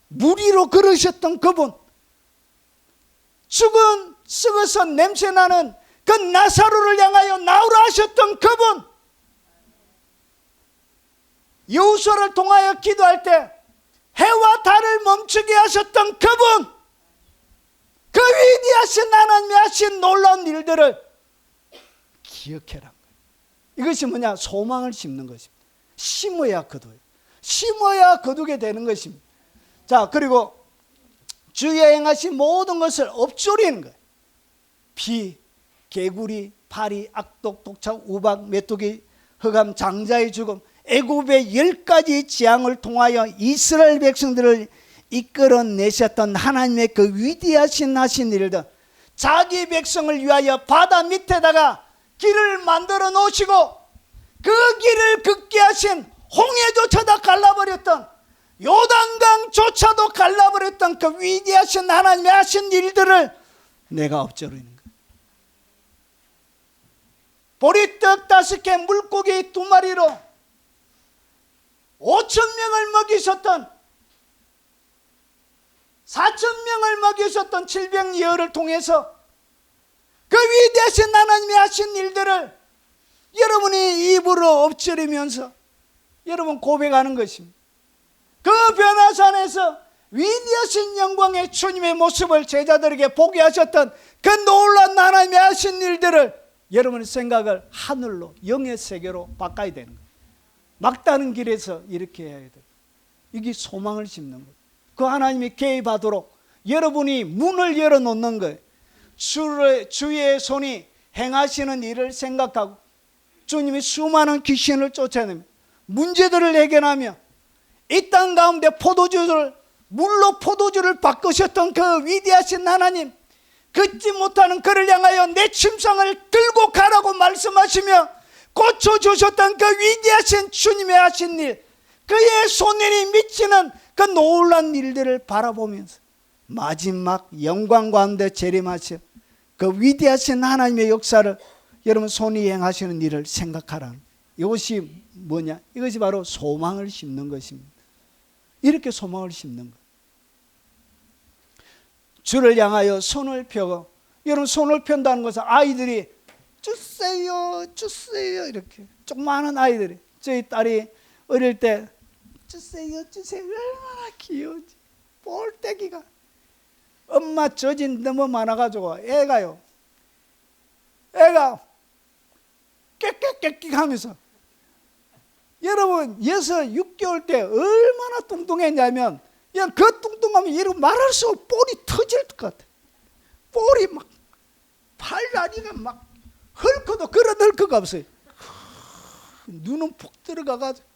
무리로 걸으셨던 그분, 죽은 썩어서 냄새나는 그 나사로를 향하여 나오라 하셨던 그분, 여호수아를 통하여 기도할 때 해와 달을 멈추게 하셨던 그분, 그 위대하신 하나님이 하신 놀라운 일들을 기억해라. 이것이 뭐냐? 소망을 심는 것입니다. 심어야 거둬요. 심어야 거두게 되는 것입니다. 자, 그리고 주의 행하신 모든 것을 엎조리는 거예요. 비, 개구리, 파리, 악독, 독착, 우박, 메뚜기, 흑암, 장자의 죽음, 애굽의 10가지 재앙을 통하여 이스라엘 백성들을 이끌어내셨던 하나님의 그 위대하신 하신 일들, 자기 백성을 위하여 바다 밑에다가 길을 만들어 놓으시고 그 길을 걷게 하신 홍해조차도 갈라버렸던, 요단강조차도 갈라버렸던 그 위대하신 하나님의 하신 일들을 내가 엎조리는 거예요. 보리떡 5개, 물고기 2마리로 5,000명을 먹이셨던, 4,000명을 먹이셨던 질병예언을 통해서 그 위대하신 하나님이 하신 일들을 여러분이 입으로 엎조리면서 여러분 고백하는 것입니다. 그 변화산에서 위대하신 영광의 주님의 모습을 제자들에게 보게 하셨던 그 놀라운 하나님이 하신 일들을 여러분의 생각을 하늘로, 영의 세계로 바꿔야 되는 거예요. 막다른 길에서 이렇게 해야 돼요. 이게 소망을 심는 거예요. 그 하나님이 개입하도록 여러분이 문을 열어놓는 거예요. 주의 손이 행하시는 일을 생각하고 주님이 수많은 귀신을 쫓아내며 문제들을 해결하며 이 땅 가운데 포도주를 물로 포도주를 바꾸셨던 그 위대하신 하나님, 걷지 못하는 그를 향하여 내 침상을 들고 가라고 말씀하시며 고쳐주셨던 그 위대하신 주님의 하신 일, 그의 손길이 미치는 그 놀라운 일들을 바라보면서 마지막 영광 가운데 재림하신 그 위대하신 하나님의 역사를 여러분 손이 행하시는 일을 생각하라는, 이것이 뭐냐? 이것이 바로 소망을 심는 것입니다. 이렇게 소망을 심는 것. 주를 향하여 손을 펴고, 여러분 손을 편다는 것은 아이들이 주세요 주세요 이렇게 조그마한 아이들이, 저희 딸이 어릴 때 어쩌세요 어쩌세요 얼마나 귀여운지. 볼때기가 엄마 젖이 너무 많아가지고 애가 깨깨깨깨 하면서, 여러분 6, 6개월 때 얼마나 뚱뚱했냐면 그냥 그 뚱뚱하면 이러고 말할 수 없고 볼이 터질 것 같아. 볼이 막 팔다리가 막 헐커도 그런 헐커가 없어요. 눈은 푹 들어가가지고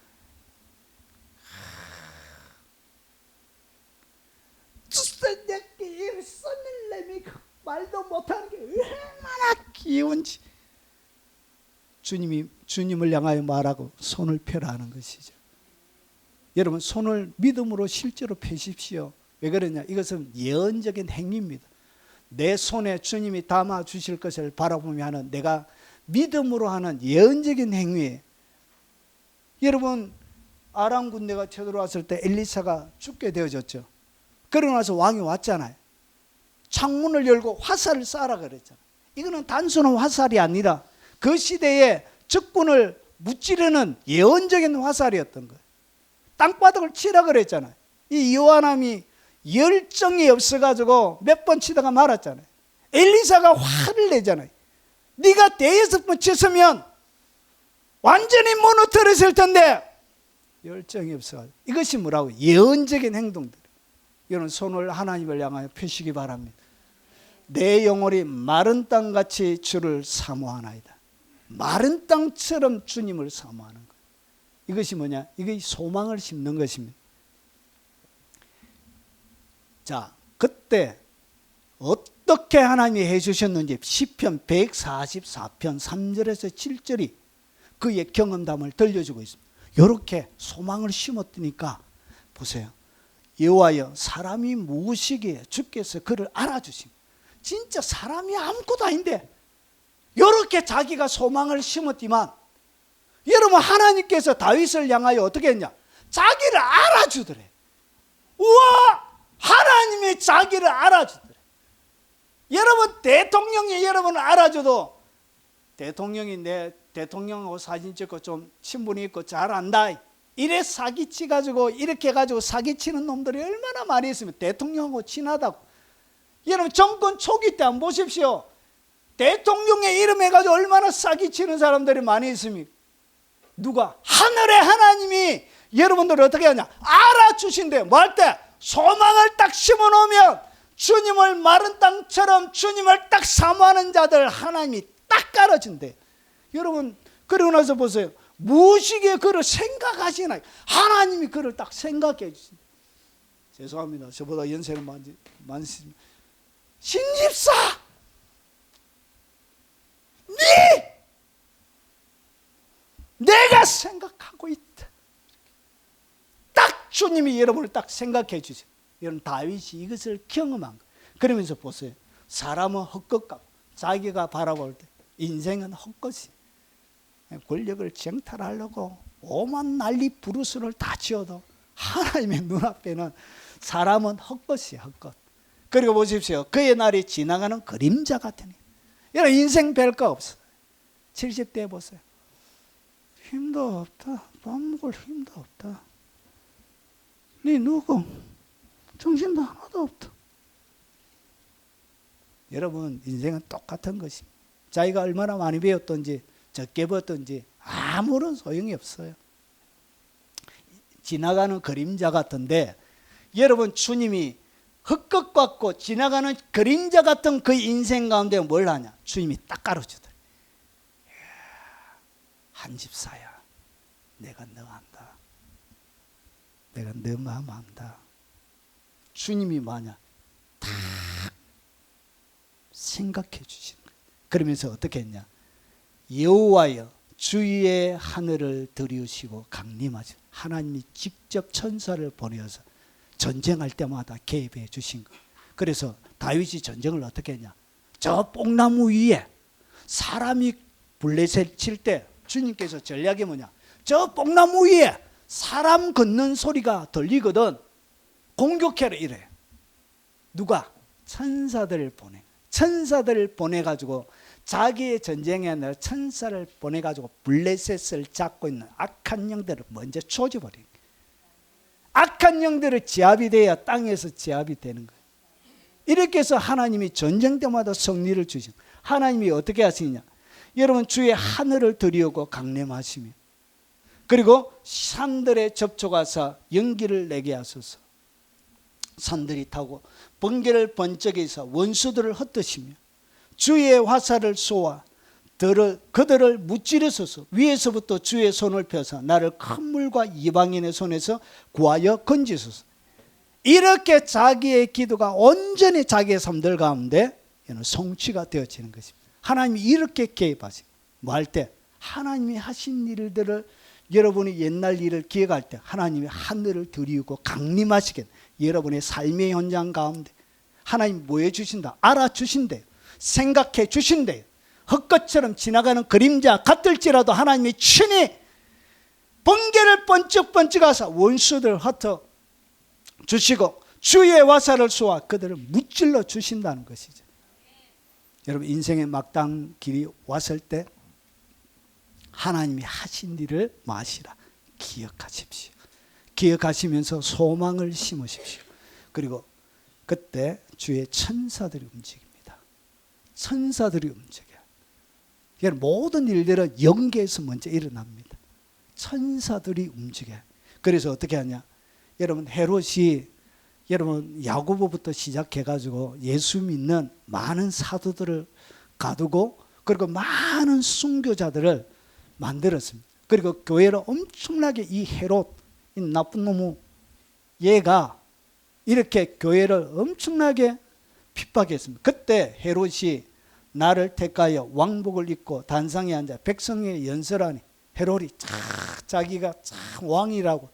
주선자께 손을 내밀고 말도 못하는 게 얼마나 귀여운지 주님을 향하여 말하고 손을 펴라는 것이죠. 여러분 손을 믿음으로 실제로 펴십시오. 왜 그러냐? 이것은 예언적인 행위입니다. 내 손에 주님이 담아 주실 것을 바라보며 하는, 내가 믿음으로 하는 예언적인 행위예요. 여러분 아람 군대가 쳐들어왔을 때 엘리사가 죽게 되어졌죠. 그러고 나서 왕이 왔잖아요. 창문을 열고 화살을 쏴라 그랬잖아요. 이거는 단순한 화살이 아니라 그 시대에 적군을 무찌르는 예언적인 화살이었던 거예요. 땅바닥을 치라 그랬잖아요. 이 요한함이 열정이 없어가지고 몇 번 치다가 말았잖아요. 엘리사가 화를 내잖아요. 네가 5번 쳤으면 완전히 무너뜨렸을 텐데 열정이 없어가지고. 이것이 뭐라고? 예언적인 행동들. 여러분 손을 하나님을 향하여 펴시기 바랍니다. 내 영혼이 마른 땅같이 주를 사모하나이다. 마른 땅처럼 주님을 사모하는 것. 이것이 뭐냐? 이게 소망을 심는 것입니다. 자, 그때 어떻게 하나님이 해주셨는지 시편 144편 3절에서 7절이 그의 경험담을 들려주고 있습니다. 이렇게 소망을 심었으니까 보세요. 여호와여 사람이 무엇이기에 주께서 그를 알아주십니다. 진짜 사람이 아무것도 아닌데 이렇게 자기가 소망을 심었지만, 여러분 하나님께서 다윗을 향하여 어떻게 했냐? 자기를 알아주더래. 우와, 하나님이 자기를 알아주더래. 여러분 대통령이 여러분을 알아줘도, 대통령이 내 대통령하고 사진 찍고 좀 친분이 있고 잘 안다, 이래 사기치 가지고 이렇게 해가지고 사기치는 놈들이 얼마나 많이 있으면 대통령하고 친하다고. 여러분 정권 초기 때 한번 보십시오. 대통령의 이름 해가지고 얼마나 사기치는 사람들이 많이 있습니까? 누가? 하늘의 하나님이 여러분들을 어떻게 하냐? 알아주신대요. 뭐 할 때? 소망을 딱 심어놓으면 주님을 마른 땅처럼 주님을 딱 사모하는 자들 하나님이 딱 깔아준대요. 여러분 그러고 나서 보세요. 무엇이기에 그를 생각하시나? 하나님이 그를 딱 생각해 주신다. 죄송합니다. 저보다 연세는 많습니다. 신집사! 내가 생각하고 있다. 딱 주님이 여러분을 딱 생각해 주세요. 여러분 다윗이 이것을 경험한 거예요. 그러면서 보세요. 사람은 헛것같고 자기가 바라볼 때 인생은 헛것이, 권력을 쟁탈하려고 오만 난리 부르스를 다 지어도 하나님의 눈앞에는 사람은 헛것이야, 헛것. 그리고 보십시오. 그의 날이 지나가는 그림자 같으니. 여러분 인생 별거 없어. 70대 보세요. 힘도 없다. 밥 먹을 힘도 없다. 네 누구? 정신도 하나도 없다. 여러분 인생은 똑같은 것입니다. 자기가 얼마나 많이 배웠든지 적게 배웠든지 아무런 소용이 없어요. 지나가는 그림자 같은데, 여러분 주님이 헛것 같고 지나가는 그림자 같은 그 인생 가운데 뭘 하냐? 주님이 딱 가르치더라. 한 집사야, 내가 너 안다. 내가 너 마음 안다. 주님이 뭐냐? 다 생각해 주시는 거예요. 그러면서 어떻게 했냐? 여호와여 주위의 하늘을 들이우시고 강림하시고, 하나님이 직접 천사를 보내어서 전쟁할 때마다 개입해 주신 거예요. 그래서 다윗이 전쟁을 어떻게 했냐? 저 뽕나무 위에 사람이 블레셋 칠 때 주님께서 전략이 뭐냐? 저 뽕나무 위에 사람 걷는 소리가 들리거든 공격해라 이래. 누가? 천사들을 보내. 천사들을 보내가지고 자기의 전쟁에 아니라 천사를 보내가지고 블레셋을 잡고 있는 악한 영들을 먼저 조져버린 거예요. 악한 영들의 제압이 돼야 땅에서 제압이 되는 거예요. 이렇게 해서 하나님이 전쟁 때마다 승리를 주신, 하나님이 어떻게 하시느냐, 여러분 주의 하늘을 들이우고 강림하시며, 그리고 산들에 접촉하사 연기를 내게 하소서. 산들이 타고 번개를 번쩍이사 원수들을 흩으시며, 주의 화살을 쏘아 그들을 무찌르소서. 위에서부터 주의 손을 펴사 나를 큰 물과 이방인의 손에서 구하여 건지소서. 이렇게 자기의 기도가 온전히 자기의 삶들 가운데 성취가 되어지는 것입니다. 하나님이 이렇게 개입하시고, 뭐 할 때? 하나님이 하신 일들을 여러분이 옛날 일을 기억할 때 하나님이 하늘을 들이우고 강림하시겠, 여러분의 삶의 현장 가운데 하나님 뭐 해주신다? 알아주신대요. 생각해 주신대요. 헛것처럼 지나가는 그림자 같을지라도 하나님이 친히 번개를 번쩍번쩍하사 원수들을 흩어 주시고 주의 화살을 쏘아 그들을 무찔러 주신다는 것이죠. 여러분 인생의 막당 길이 왔을 때 하나님이 하신 일을 마시라 기억하십시오. 기억하시면서 소망을 심으십시오. 그리고 그때 주의 천사들이 움직입니다. 천사들이 움직여요. 모든 일들은 영계에서 먼저 일어납니다. 천사들이 움직여요. 그래서 어떻게 하냐, 여러분 헤롯이 여러분 야고보부터 시작해가지고 예수 믿는 많은 사도들을 가두고 그리고 많은 순교자들을 만들었습니다. 그리고 교회를 엄청나게 이 헤롯, 이 나쁜 놈의 얘가 이렇게 교회를 엄청나게 핍박했습니다. 그때 헤롯이 나를 택하여 왕복을 입고 단상에 앉아 백성에 연설하니, 헤롯이 자기가 참 왕이라고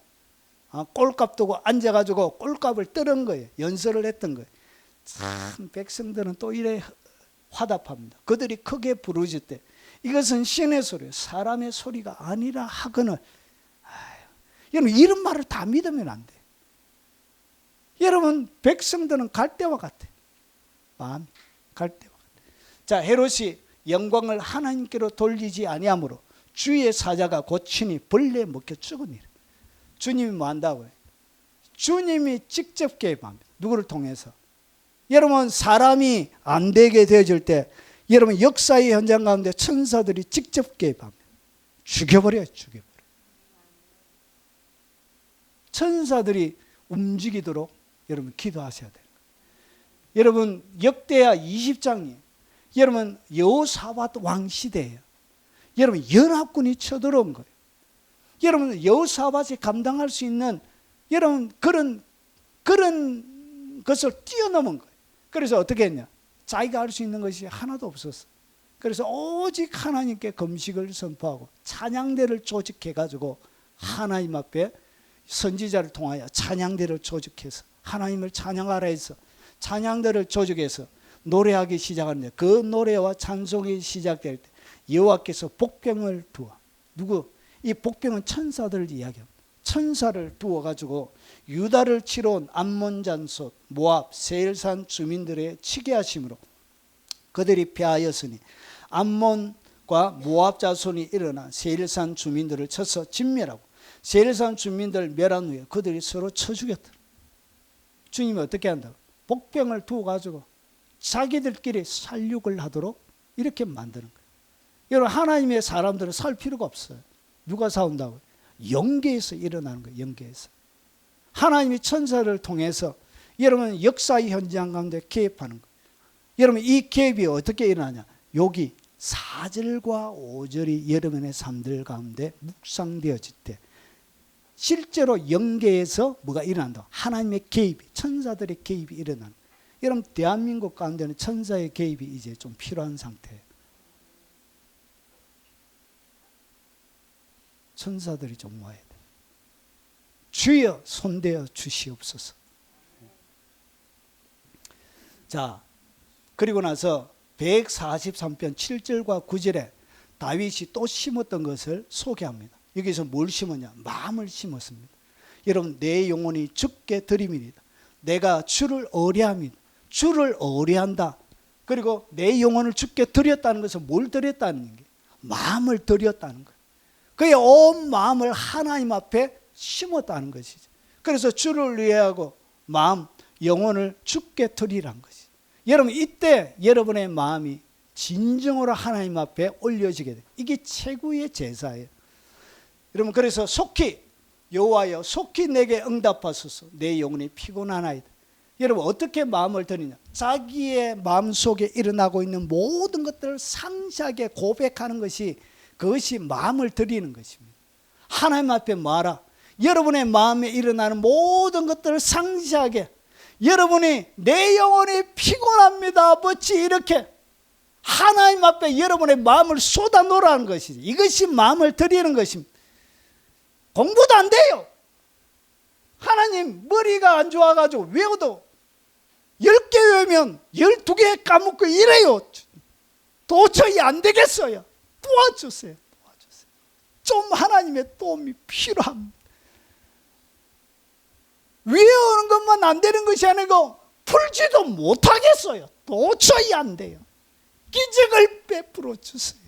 꼴값 두고 앉아가지고 꼴값을 떨은 거예요. 연설을 했던 거예요. 참 백성들은 또 이래 화답합니다. 그들이 크게 부르짖되 이것은 신의 소리예요, 사람의 소리가 아니라 하거늘. 여러분 이런 말을 다 믿으면 안 돼요. 여러분 백성들은 갈대와 같아. 마음이 갈대와 같아. 자, 헤롯이 영광을 하나님께로 돌리지 아니하므로 주의 사자가 고치니 벌레에 먹혀 죽으니라. 주님이 뭐 한다고요? 주님이 직접 개입합니다. 누구를 통해서? 여러분 사람이 안 되게 되어질 때 여러분 역사의 현장 가운데 천사들이 직접 개입합니다. 죽여버려요. 죽여버려요. 천사들이 움직이도록 여러분 기도하셔야 돼요. 여러분 역대하 20장이 여러분 여호사밧 왕 시대예요. 여러분 연합군이 쳐들어온 거예요. 여러분 여호사밧이 감당할 수 있는 여러분 그런 것을 뛰어넘은 거예요. 그래서 어떻게 했냐? 자기가 할 수 있는 것이 하나도 없었어. 그래서 오직 하나님께 금식을 선포하고 찬양대를 조직해가지고 하나님 앞에 선지자를 통하여 찬양대를 조직해서 하나님을 찬양하라 해서 찬양대를 조직해서 노래하기 시작하는데, 그 노래와 찬송이 시작될 때 여호와께서 복병을 두어, 누구? 이 복병은 천사들을 이야기합니다. 천사를 두어가지고 유다를 치러 온 암몬 잔소 모압 세일산 주민들의 치게 하심으로 그들이 패하였으니 암몬과 모압 자손이 일어나 세일산 주민들을 쳐서 진멸하고 세일산 주민들 멸한 후에 그들이 서로 쳐 죽였다. 주님이 어떻게 한다고? 복병을 두어가지고 자기들끼리 살육을 하도록 이렇게 만드는 거예요. 여러분 하나님의 사람들은 살 필요가 없어요. 누가 싸운다고요? 영계에서 일어나는 거예요. 영계에서. 하나님이 천사를 통해서 여러분 역사의 현장 가운데 개입하는 거예요. 여러분 이 개입이 어떻게 일어나냐? 여기 4절과 5절이 여러분의 삶들 가운데 묵상되어질 때 실제로 영계에서 뭐가 일어난다? 하나님의 개입이, 천사들의 개입이 일어나는 거예요. 여러분 대한민국 가운데는 천사의 개입이 이제 좀 필요한 상태예요. 천사들이 좀 와야 돼. 주여 손대어 주시옵소서. 자, 그리고 나서 143편 7절과 9절에 다윗이 또 심었던 것을 소개합니다. 여기서 뭘 심었냐? 마음을 심었습니다. 여러분 내 영혼이 주께 드림이니이다. 내가 주를 의뢰합니다. 주를 의뢰한다. 그리고 내 영혼을 주께 드렸다는 것은 뭘 드렸다는 게? 마음을 드렸다는 거예요. 그의 온 마음을 하나님 앞에 심었다는 것이죠. 그래서 주를 위하고 마음, 영혼을 주께 드리란 것이. 여러분 이때 여러분의 마음이 진정으로 하나님 앞에 올려지게 돼요. 이게 최고의 제사예요. 여러분 그래서 속히 여호와여 속히 내게 응답하소서. 내 영혼이 피곤하나이다. 여러분 어떻게 마음을 드리냐? 자기의 마음속에 일어나고 있는 모든 것들을 상세하게 고백하는 것이, 그것이 마음을 드리는 것입니다. 하나님 앞에 말하. 여러분의 마음에 일어나는 모든 것들을 상세하게, 여러분이 내 영혼이 피곤합니다 아버지, 이렇게 하나님 앞에 여러분의 마음을 쏟아놓으라는 것이지. 이것이 마음을 드리는 것입니다. 공부도 안 돼요. 하나님 머리가 안 좋아가지고 외워도 10개 외우면 12개 까먹고 이래요. 도저히 안 되겠어요. 도와주세요. 도와주세요. 좀 하나님의 도움이 필요합니다. 외우는 것만 안 되는 것이 아니고 풀지도 못하겠어요. 도저히 안 돼요. 기적을 베풀어 주세요.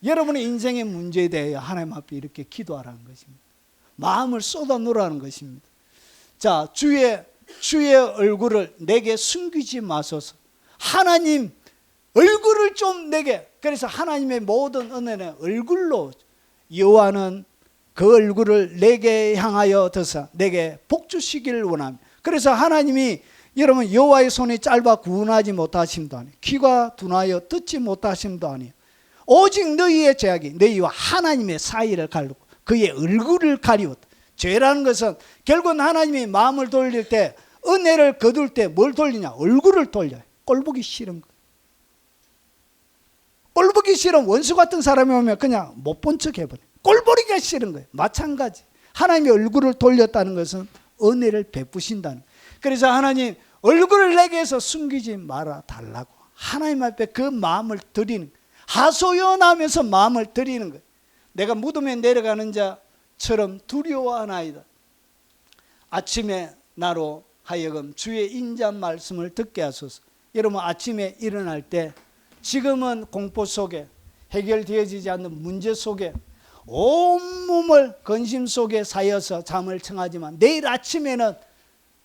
여러분의 인생의 문제에 대해 하나님 앞에 이렇게 기도하라는 것입니다. 마음을 쏟아놓으라는 것입니다. 자, 주의 얼굴을 내게 숨기지 마소서. 하나님 얼굴을 좀 내게. 그래서 하나님의 모든 은혜는 얼굴로, 여호와는 그 얼굴을 내게 향하여 드사 내게 복 주시기를 원합니다. 그래서 하나님이 여러분 여호와의 손이 짧아 구원하지 못하심도 아니요 귀가 둔하여 듣지 못하심도 아니요 오직 너희의 죄악이 너희와 하나님의 사이를 가리고 그의 얼굴을 가리웠다. 죄라는 것은 결국은 하나님이 마음을 돌릴 때, 은혜를 거둘 때 뭘 돌리냐? 얼굴을 돌려요. 꼴보기 싫은 거. 꼴보기 싫은 원수 같은 사람이 오면 그냥 못 본 척 해버려요. 꼴보기가 싫은 거예요. 마찬가지. 하나님의 얼굴을 돌렸다는 것은 은혜를 베푸신다는 거예요. 그래서 하나님 얼굴을 내게서 숨기지 말아 달라고 하나님 앞에 그 마음을 드리는 거예요. 하소연하면서 마음을 드리는 거예요. 내가 무덤에 내려가는 자처럼 두려워하나이다. 아침에 나로 하여금 주의 인자한 말씀을 듣게 하소서. 여러분 아침에 일어날 때 지금은 공포 속에 해결되어지지 않는 문제 속에 온몸을 근심 속에 사여서 잠을 청하지만 내일 아침에는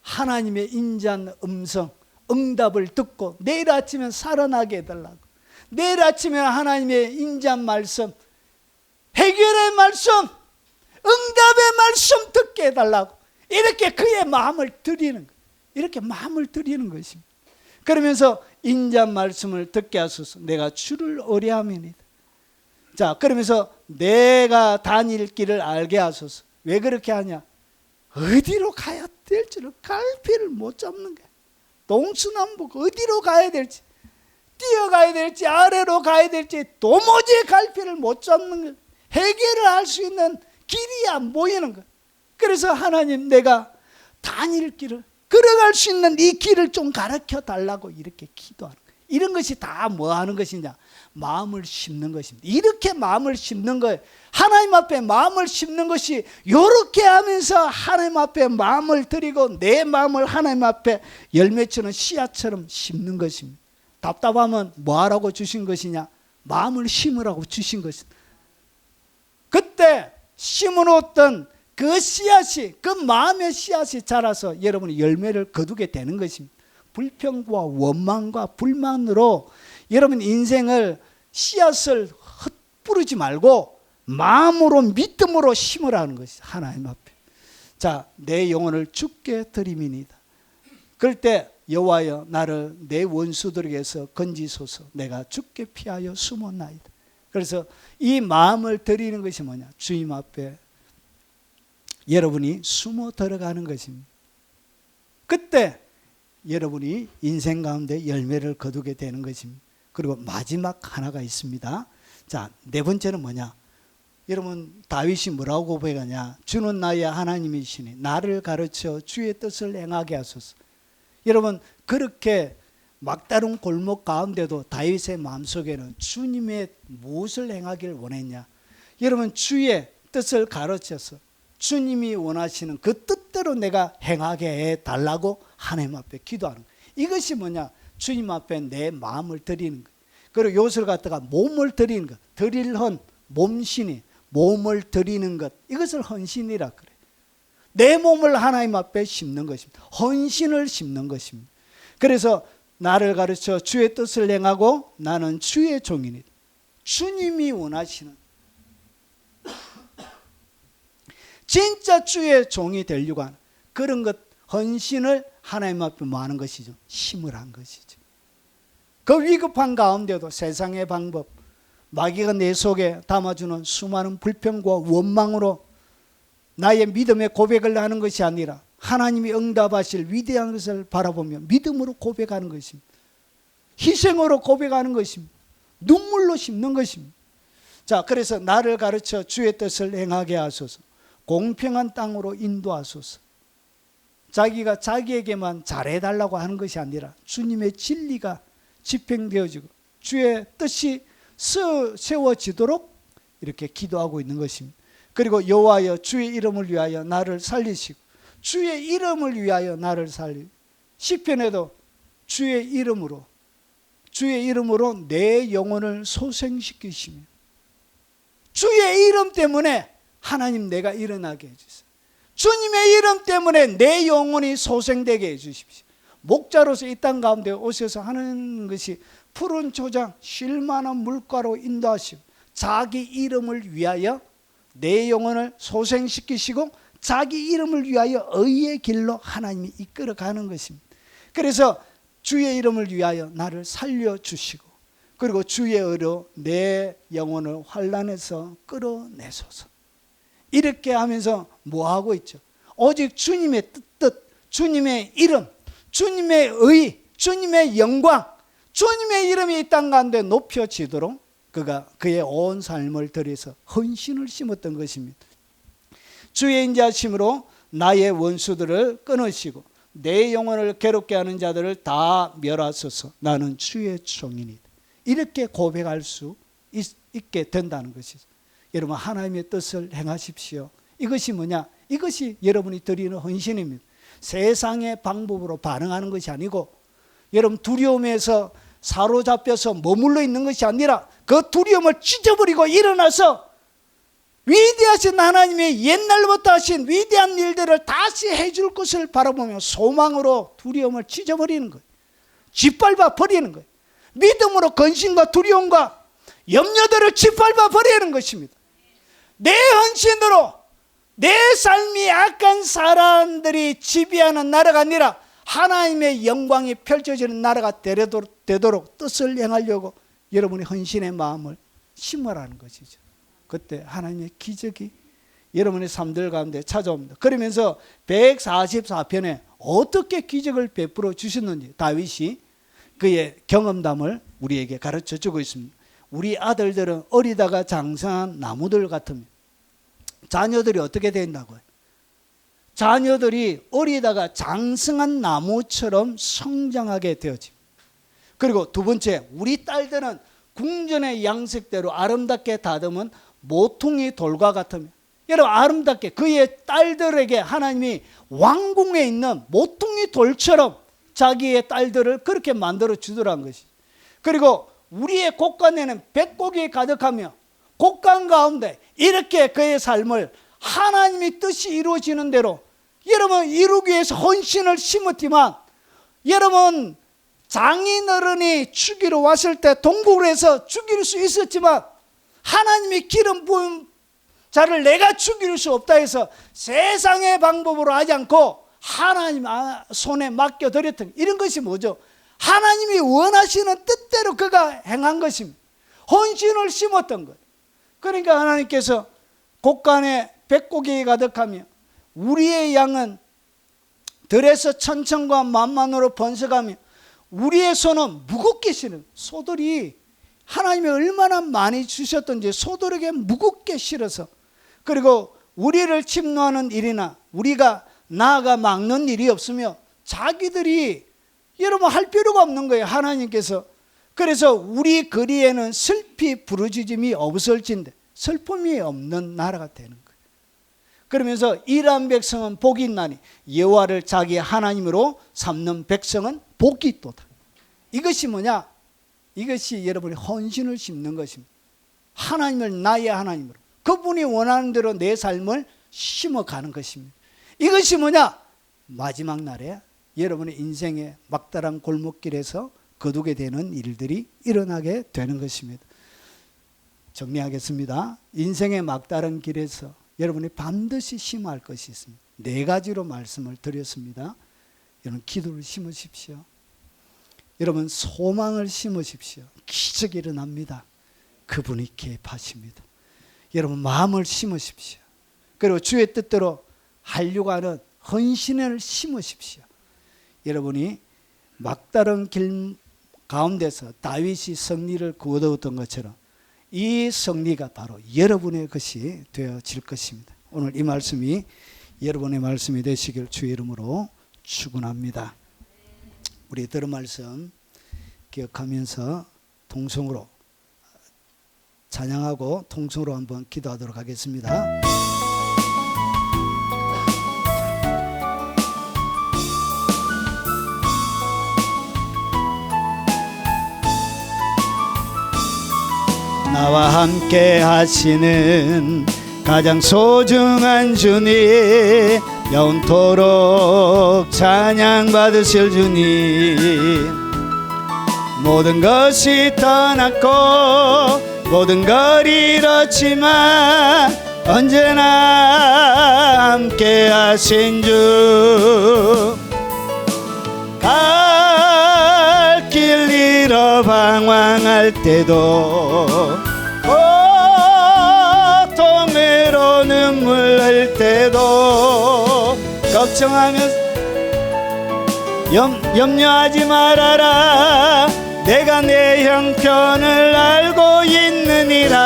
하나님의 인자한 음성, 응답을 듣고 내일 아침엔 살아나게 해달라고. 내일 아침에는 하나님의 인자한 말씀, 해결의 말씀, 응답의 말씀 듣게 해달라고. 이렇게 그의 마음을 드리는 거예요. 이렇게 마음을 드리는 것입니다. 그러면서 인자한 말씀을 듣게 하소서. 내가 주를 의뢰함이니이다. 자, 그러면서 내가 다닐 길을 알게 하소서. 왜 그렇게 하냐? 어디로 가야 될지를 갈피를 못 잡는 거야. 동서남북 어디로 가야 될지, 뛰어가야 될지 아래로 가야 될지 도무지 갈피를 못 잡는 거야. 해결을 할 수 있는 길이 안 보이는 거야. 그래서 하나님 내가 다닐 길을, 걸어갈 수 있는 이 길을 좀 가르쳐 달라고 이렇게 기도하는 거예요. 이런 것이 다 뭐 하는 것이냐? 마음을 심는 것입니다. 이렇게 마음을 심는 거예요. 하나님 앞에 마음을 심는 것이 이렇게 하면서 하나님 앞에 마음을 드리고 내 마음을 하나님 앞에 열매처럼 씨앗처럼 심는 것입니다. 답답하면 뭐 하라고 주신 것이냐? 마음을 심으라고 주신 것입니다. 그때 심어놓았던 그 씨앗이, 그 마음의 씨앗이 자라서 여러분이 열매를 거두게 되는 것입니다. 불평과 원망과 불만으로 여러분 인생을 씨앗을 흩뿌리지 말고 마음으로 믿음으로 심으라는 것이 하나님 앞에. 자, 내 영혼을 주께 드림이니이다. 그럴 때 여호와여 나를 내 원수들에게서 건지소서. 내가 주께 피하여 숨었나이다. 그래서 이 마음을 드리는 것이 뭐냐? 주님 앞에 여러분이 숨어 들어가는 것입니다. 그때 여러분이 인생 가운데 열매를 거두게 되는 것입니다. 그리고 마지막 하나가 있습니다. 자, 네 번째는 뭐냐? 여러분 다윗이 뭐라고 고백하냐? 주는 나의 하나님이시니 나를 가르쳐 주의 뜻을 행하게 하소서. 여러분 그렇게 막다른 골목 가운데도 다윗의 마음속에는 주님의 무엇을 행하기를 원했냐? 여러분 주의 뜻을 가르쳐서 주님이 원하시는 그 뜻대로 내가 행하게 해달라고 하나님 앞에 기도하는 거예요. 이것이 뭐냐? 주님 앞에 내 마음을 드리는 거예요. 그리고 요것을 갖다가 몸을 드리는 것, 드릴 헌, 몸신이 몸을 드리는 것, 이것을 헌신이라 그래요. 내 몸을 하나님 앞에 심는 것입니다. 헌신을 심는 것입니다. 그래서 나를 가르쳐 주의 뜻을 행하고 나는 주의 종이니, 주님이 원하시는 진짜 주의 종이 되려고 하는 그런 것, 헌신을 하나님 앞에 뭐 하는 것이죠? 심을 한 것이죠. 그 위급한 가운데도 세상의 방법, 마귀가 내 속에 담아주는 수많은 불평과 원망으로 나의 믿음의 고백을 하는 것이 아니라 하나님이 응답하실 위대한 것을 바라보며 믿음으로 고백하는 것입니다. 희생으로 고백하는 것입니다. 눈물로 심는 것입니다. 자, 그래서 나를 가르쳐 주의 뜻을 행하게 하소서. 공평한 땅으로 인도하소서. 자기가 자기에게만 잘해달라고 하는 것이 아니라 주님의 진리가 집행되어지고 주의 뜻이 세워지도록 이렇게 기도하고 있는 것입니다. 그리고 여호와여 주의 이름을 위하여 나를 살리시고 주의 이름을 위하여 나를 살리시고 시편에도 주의 이름으로 내 영혼을 소생시키시며 주의 이름 때문에 하나님 내가 일어나게 해주세요. 주님의 이름 때문에 내 영혼이 소생되게 해주십시오. 목자로서 이 땅 가운데 오셔서 하는 것이 푸른 초장 쉴만한 물가로 인도하시고 자기 이름을 위하여 내 영혼을 소생시키시고 자기 이름을 위하여 의의 길로 하나님이 이끌어가는 것입니다. 그래서 주의 이름을 위하여 나를 살려주시고 그리고 주의 의로 내 영혼을 환난에서 끌어내소서. 이렇게 하면서 뭐하고 있죠? 오직 주님의 뜻, 주님의 이름, 주님의 의, 주님의 영광, 주님의 이름이 이 땅 가운데 높여지도록 그가 그의 온 삶을 들여서 헌신을 심었던 것입니다. 주의 인자하심으로 나의 원수들을 끊으시고 내 영혼을 괴롭게 하는 자들을 다 멸하소서. 나는 주의 종이니이다. 이렇게 고백할 수 있게 된다는 것이죠. 여러분, 하나님의 뜻을 행하십시오. 이것이 뭐냐? 이것이 여러분이 드리는 헌신입니다. 세상의 방법으로 반응하는 것이 아니고 여러분 두려움에서 사로잡혀서 머물러 있는 것이 아니라 그 두려움을 찢어버리고 일어나서 위대하신 하나님의 옛날부터 하신 위대한 일들을 다시 해줄 것을 바라보며 소망으로 두려움을 찢어버리는 거예요. 짓밟아 버리는 거예요. 믿음으로 근심과 두려움과 염려들을 짓밟아 버리는 것입니다. 내 헌신으로 내 삶이 악한 사람들이 지배하는 나라가 아니라 하나님의 영광이 펼쳐지는 나라가 되도록 뜻을 행하려고 여러분의 헌신의 마음을 심으라는 것이죠. 그때 하나님의 기적이 여러분의 삶들 가운데 찾아옵니다. 그러면서 144편에 어떻게 기적을 베풀어 주셨는지 다윗이 그의 경험담을 우리에게 가르쳐 주고 있습니다. 우리 아들들은 어리다가 장성한 나무들 같으며 자녀들이 어떻게 된다고요? 자녀들이 어리다가 장성한 나무처럼 성장하게 되어집니다. 그리고 두 번째, 우리 딸들은 궁전의 양식대로 아름답게 다듬은 모퉁이 돌과 같으며, 여러분 아름답게 그의 딸들에게 하나님이 왕궁에 있는 모퉁이 돌처럼 자기의 딸들을 그렇게 만들어 주더라는 것이죠. 그리고 우리의 곳간에는 백곡이 가득하며 곡간 가운데 이렇게 그의 삶을 하나님의 뜻이 이루어지는 대로 여러분 이루기 위해서 헌신을 심었지만, 여러분 장인어른이 죽이러 왔을 때 동국을 해서 죽일 수 있었지만 하나님이 기름 부은 자를 내가 죽일 수 없다 해서 세상의 방법으로 하지 않고 하나님 손에 맡겨드렸던 이런 것이 뭐죠? 하나님이 원하시는 뜻대로 그가 행한 것입니다. 헌신을 심었던 거예요. 그러니까 하나님께서 곡간에 백곡이 가득하며 우리의 양은 들에서 천천과 만만으로 번성하며 우리의 소는 무겁게 실은, 소들이 하나님이 얼마나 많이 주셨던지 소들에게 무겁게 실어서, 그리고 우리를 침노하는 일이나 우리가 나아가 막는 일이 없으며 자기들이 여러분 할 필요가 없는 거예요, 하나님께서. 그래서 우리 거리에는 슬피 부르짖음이 없을진데 슬픔이 없는 나라가 되는 거예요. 그러면서 일한 백성은 복이 있나니 여호와를 자기 하나님으로 삼는 백성은 복이 있도다. 이것이 뭐냐? 이것이 여러분이 헌신을 심는 것입니다. 하나님을 나의 하나님으로, 그분이 원하는 대로 내 삶을 심어가는 것입니다. 이것이 뭐냐? 마지막 날에 여러분의 인생의 막다른 골목길에서 거두게 되는 일들이 일어나게 되는 것입니다. 정리하겠습니다. 인생의 막다른 길에서 여러분이 반드시 심어야 할 것이 있습니다. 4가지로 말씀을 드렸습니다. 여러분 기도를 심으십시오. 여러분 소망을 심으십시오. 기적이 일어납니다. 그분이 개입하십니다. 여러분 마음을 심으십시오. 그리고 주의 뜻대로 하려고 하는 헌신을 심으십시오. 여러분이 막다른 길 가운데서 다윗이 승리를 거두었던 것처럼 이 승리가 바로 여러분의 것이 되어질 것입니다. 오늘 이 말씀이 여러분의 말씀이 되시길 주의 이름으로 축원합니다. 우리 들은 말씀 기억하면서 통성으로 찬양하고 통성으로 한번 기도하도록 하겠습니다. 나와 함께 하시는 가장 소중한 주님, 영원토록 찬양 받으실 주님. 모든 것이 떠났고 모든 걸 잃었지만 언제나 함께 하신 주. 갈 길 잃어 방황할 때도 고통으로 눈물 흘릴 때도 걱정하며 염려하지 말아라. 내가 내 형편을 알고 있느니라.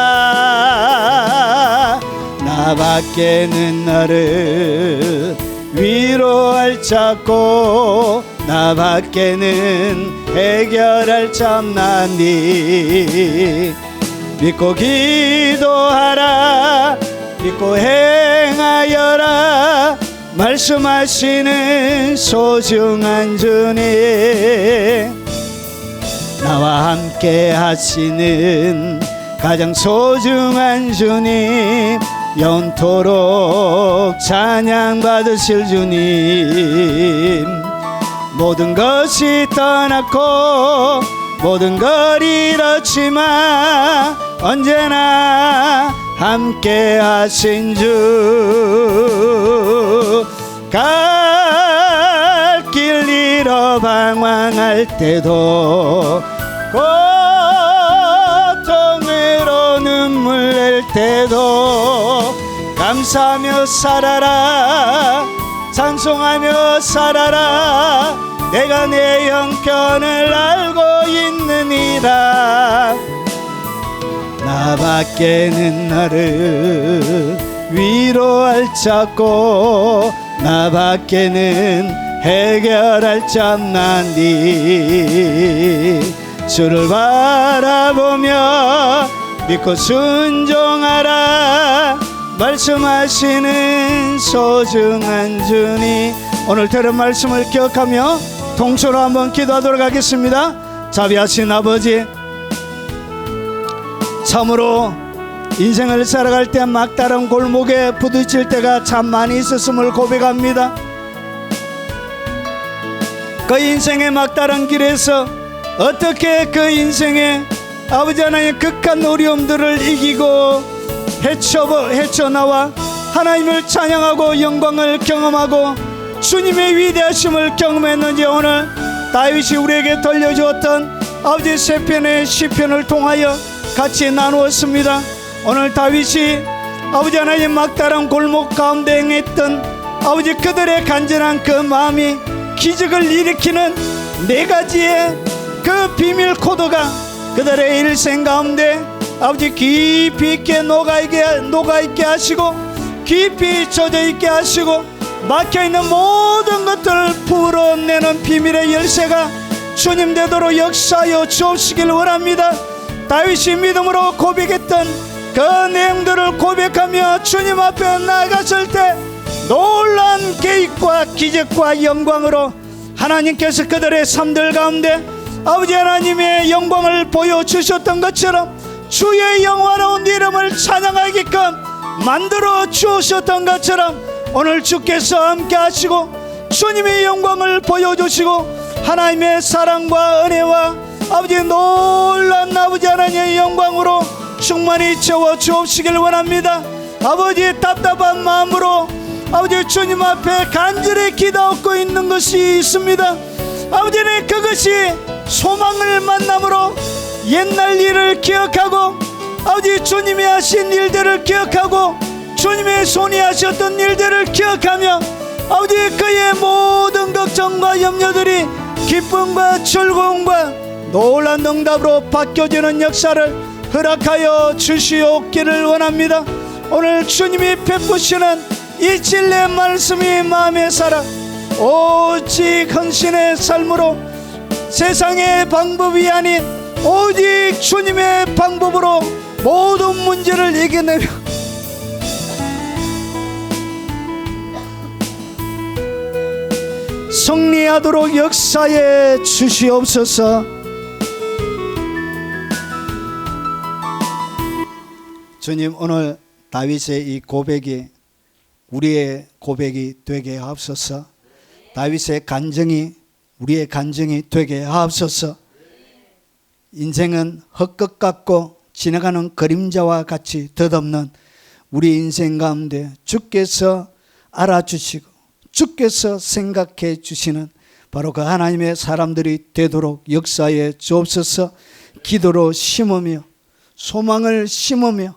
나밖에는 너를 위로할 자 없고 나밖에는 해결할 자 없나니. 믿고 기도하라. 믿고 행하여라. 말씀하시는 소중한 주님. 나와 함께 하시는 가장 소중한 주님. 영원토록 찬양 받으실 주님. 모든 것이 떠났고 모든 걸 잃었지만 언제나 함께 하신 주. 갈 길 잃어 방황할 때도 고통으로 눈물 낼 때도 감사하며 살아라. 찬송하며 살아라. 내가 내 형편을 알고 있느니라. 나밖에는 나를 위로할 자 없고 나밖에는 해결할 자 없나니. 주를 바라보며 믿고 순종하라. 말씀하시는 소중한 주님. 오늘 들은 말씀을 기억하며 통째로 한번 기도하도록 하겠습니다. 자비하신 아버지, 참으로 인생을 살아갈 때 막다른 골목에 부딪힐 때가 참 많이 있었음을 고백합니다. 그 인생의 막다른 길에서 어떻게 그 인생의 아버지 하나님의 극한 어려움들을 이기고 헤쳐나와 하나님을 찬양하고 영광을 경험하고 주님의 위대하심을 경험했는지 오늘 다윗이 우리에게 들려주었던 아버지 시편의 시편을 통하여 같이 나누었습니다. 오늘 다윗이 아버지 하나님 막다른 골목 가운데 행했던 아버지 그들의 간절한 그 마음이 기적을 일으키는 4가지의 그 비밀 코드가 그들의 일생 가운데 아버지 깊이 있게 녹아있게 하시고 깊이 젖어있게 하시고 막혀있는 모든 것들을 풀어내는 비밀의 열쇠가 주님 되도록 역사하여 주옵시길 원합니다. 다윗이 믿음으로 고백했던 그 내용들을 고백하며 주님 앞에 나아갔을 때 놀라운 계획과 기적과 영광으로 하나님께서 그들의 삶들 가운데 아버지 하나님의 영광을 보여주셨던 것처럼 주의 영화로운 이름을 찬양하게끔 만들어 주셨던 것처럼 오늘 주께서 함께 하시고 주님의 영광을 보여주시고 하나님의 사랑과 은혜와 아버지 놀라운 아버지 하나님의 영광으로 충만히 채워 주옵시길 원합니다. 아버지 답답한 마음으로 아버지 주님 앞에 간절히 기도하고 있는 것이 있습니다. 아버지는 그것이 소망을 만남으로 옛날 일을 기억하고 아버지 주님이 하신 일들을 기억하고 주님의 손이 하셨던 일들을 기억하며 아버지 그의 모든 걱정과 염려들이 기쁨과 즐거움과 놀라운 응답으로 바뀌어지는 역사를 허락하여 주시옵기를 원합니다. 오늘 주님이 베푸시는 이 진리의 말씀이 마음에 살아 오직 헌신의 삶으로 세상의 방법이 아닌 오직 주님의 방법으로 모든 문제를 이겨내며 승리하도록 역사에 주시옵소서. 주님, 오늘 다윗의 이 고백이 우리의 고백이 되게 하옵소서. 다윗의 간증이 우리의 간증이 되게 하옵소서. 인생은 헛것 같고 지나가는 그림자와 같이 덧없는 우리 인생 가운데 주께서 알아주시고 주께서 생각해 주시는 바로 그 하나님의 사람들이 되도록 역사에 주옵소서. 기도로 심으며 소망을 심으며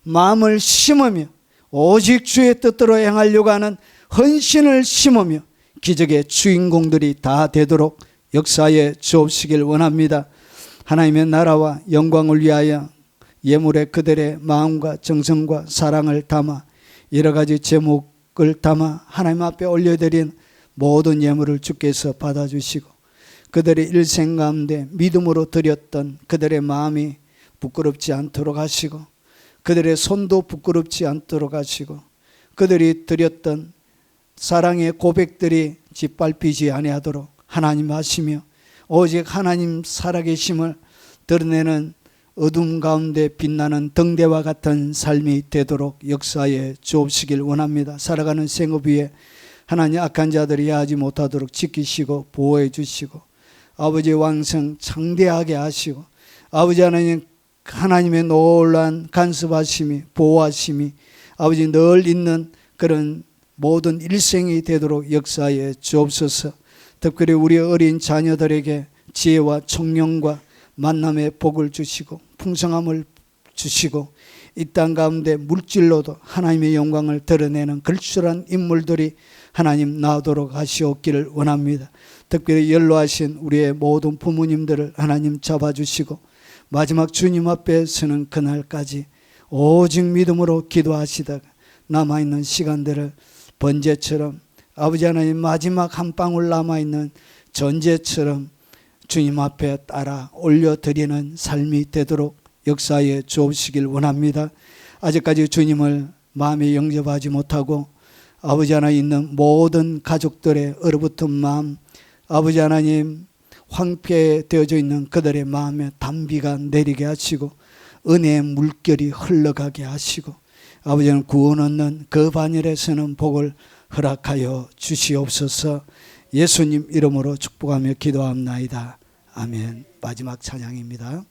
마음을 심으며 오직 주의 뜻대로 행하려고 하는 헌신을 심으며 기적의 주인공들이 다 되도록 역사에 주옵시길 원합니다. 하나님의 나라와 영광을 위하여 예물에 그들의 마음과 정성과 사랑을 담아 여러 가지 제목을 담아 하나님 앞에 올려드린 모든 예물을 주께서 받아주시고 그들의 일생 가운데 믿음으로 드렸던 그들의 마음이 부끄럽지 않도록 하시고 그들의 손도 부끄럽지 않도록 하시고 그들이 드렸던 사랑의 고백들이 짓밟히지 아니하도록 하나님 하시며 오직 하나님 살아계심을 드러내는 어둠 가운데 빛나는 등대와 같은 삶이 되도록 역사에 주옵시길 원합니다. 살아가는 생업 위에 하나님 악한 자들이 하지 못하도록 지키시고 보호해 주시고 아버지 왕성 창대하게 하시고 아버지 하나님 하나님의 놀라운 간섭하심이 보호하심이 아버지 늘 있는 그런 모든 일생이 되도록 역사에 주옵소서. 특별히 우리 어린 자녀들에게 지혜와 총명과 만남의 복을 주시고 풍성함을 주시고 이 땅 가운데 물질로도 하나님의 영광을 드러내는 걸출한 인물들이 하나님 나오도록 하시옵기를 원합니다. 특별히 연로하신 우리의 모든 부모님들을 하나님 잡아주시고 마지막 주님 앞에 서는 그날까지 오직 믿음으로 기도하시다가 남아있는 시간들을 번제처럼 아버지 하나님 마지막 한 방울 남아있는 전제처럼 주님 앞에 따라 올려드리는 삶이 되도록 역사에 주옵시길 원합니다. 아직까지 주님을 마음에 영접하지 못하고 아버지 하나님 있는 모든 가족들의 얼어붙은 마음 아버지 하나님 황폐되어져 있는 그들의 마음에 단비가 내리게 하시고 은혜의 물결이 흘러가게 하시고 아버지는 구원 얻는 그 반열에서는 복을 허락하여 주시옵소서. 예수님 이름으로 축복하며 기도합나이다. 아멘. 마지막 찬양입니다.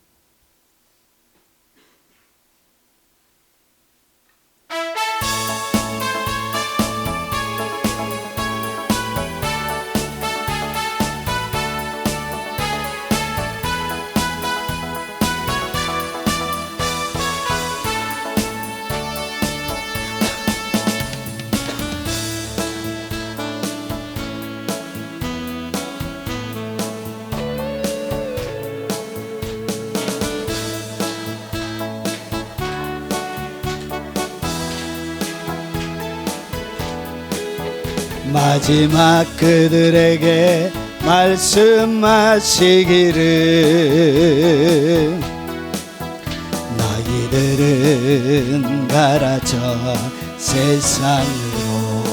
마지막 그들에게 말씀하시기를 너희들은 가라 저 세상으로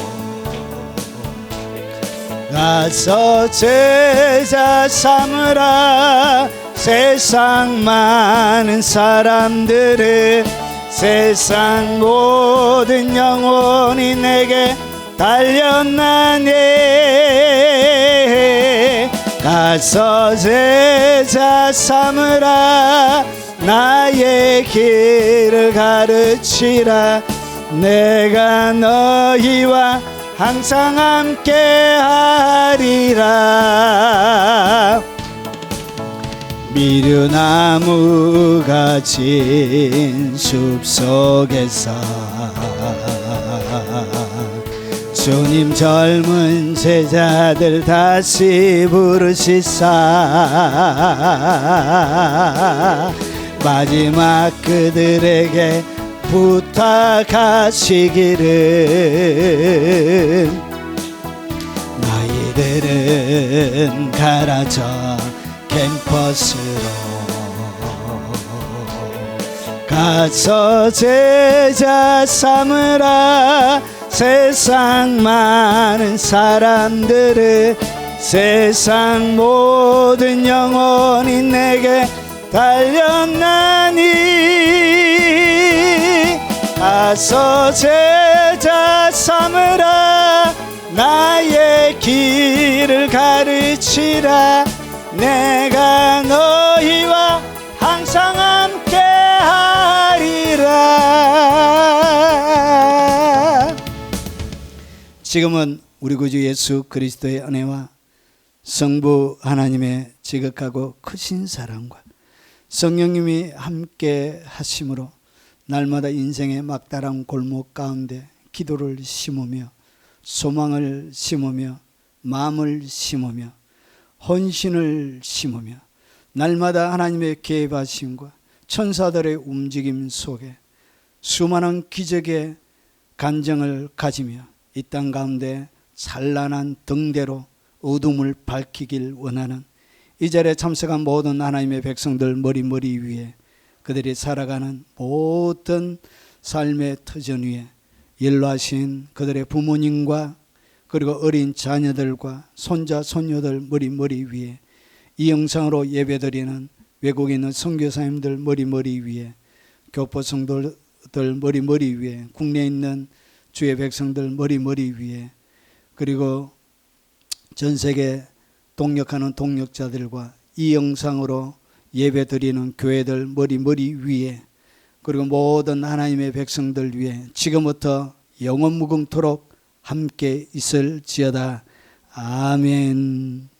가서 제자 삼으라. 세상 많은 사람들을 세상 모든 영혼이 내게 달렸나니 가서 제자 삼으라 나의 길을 가르치라 내가 너희와 항상 함께 하리라 미류나무가 진 숲속에서 주님 젊은 제자들 다시 부르시사 마지막 그들에게 부탁하시기를 너희들은 가라져 캠퍼스로 가서 제자 삼으라 세상 많은 사람들을 세상 모든 영혼이 내게 달렸나니 가서 제자 삼으라 나의 길을 가르치라 내가 너희와 항상 함께 하리라. 지금은 우리 구주 예수 그리스도의 은혜와 성부 하나님의 지극하고 크신 사랑과 성령님이 함께 하심으로 날마다 인생의 막다른 골목 가운데 기도를 심으며 소망을 심으며 마음을 심으며 헌신을 심으며 날마다 하나님의 계획하심과 천사들의 움직임 속에 수많은 기적의 간증을 가지며 이 땅 가운데 찬란한 등대로 어둠을 밝히길 원하는 이 자리에 참석한 모든 하나님의 백성들 머리 위에 그들이 살아가는 모든 삶의 터전 위에 연로하신 그들의 부모님과 그리고 어린 자녀들과 손자 손녀들 머리 위에 이 영상으로 예배드리는 외국에 있는 선교사님들 머리 위에 교포 성도들 머리 위에 국내에 있는 주의 백성들 머리 위에 그리고 전 세계 동역하는 동역자들과 이 영상으로 예배드리는 교회들 머리 위에 그리고 모든 하나님의 백성들 위에 지금부터 영원 무궁토록 함께 있을지어다. 아멘.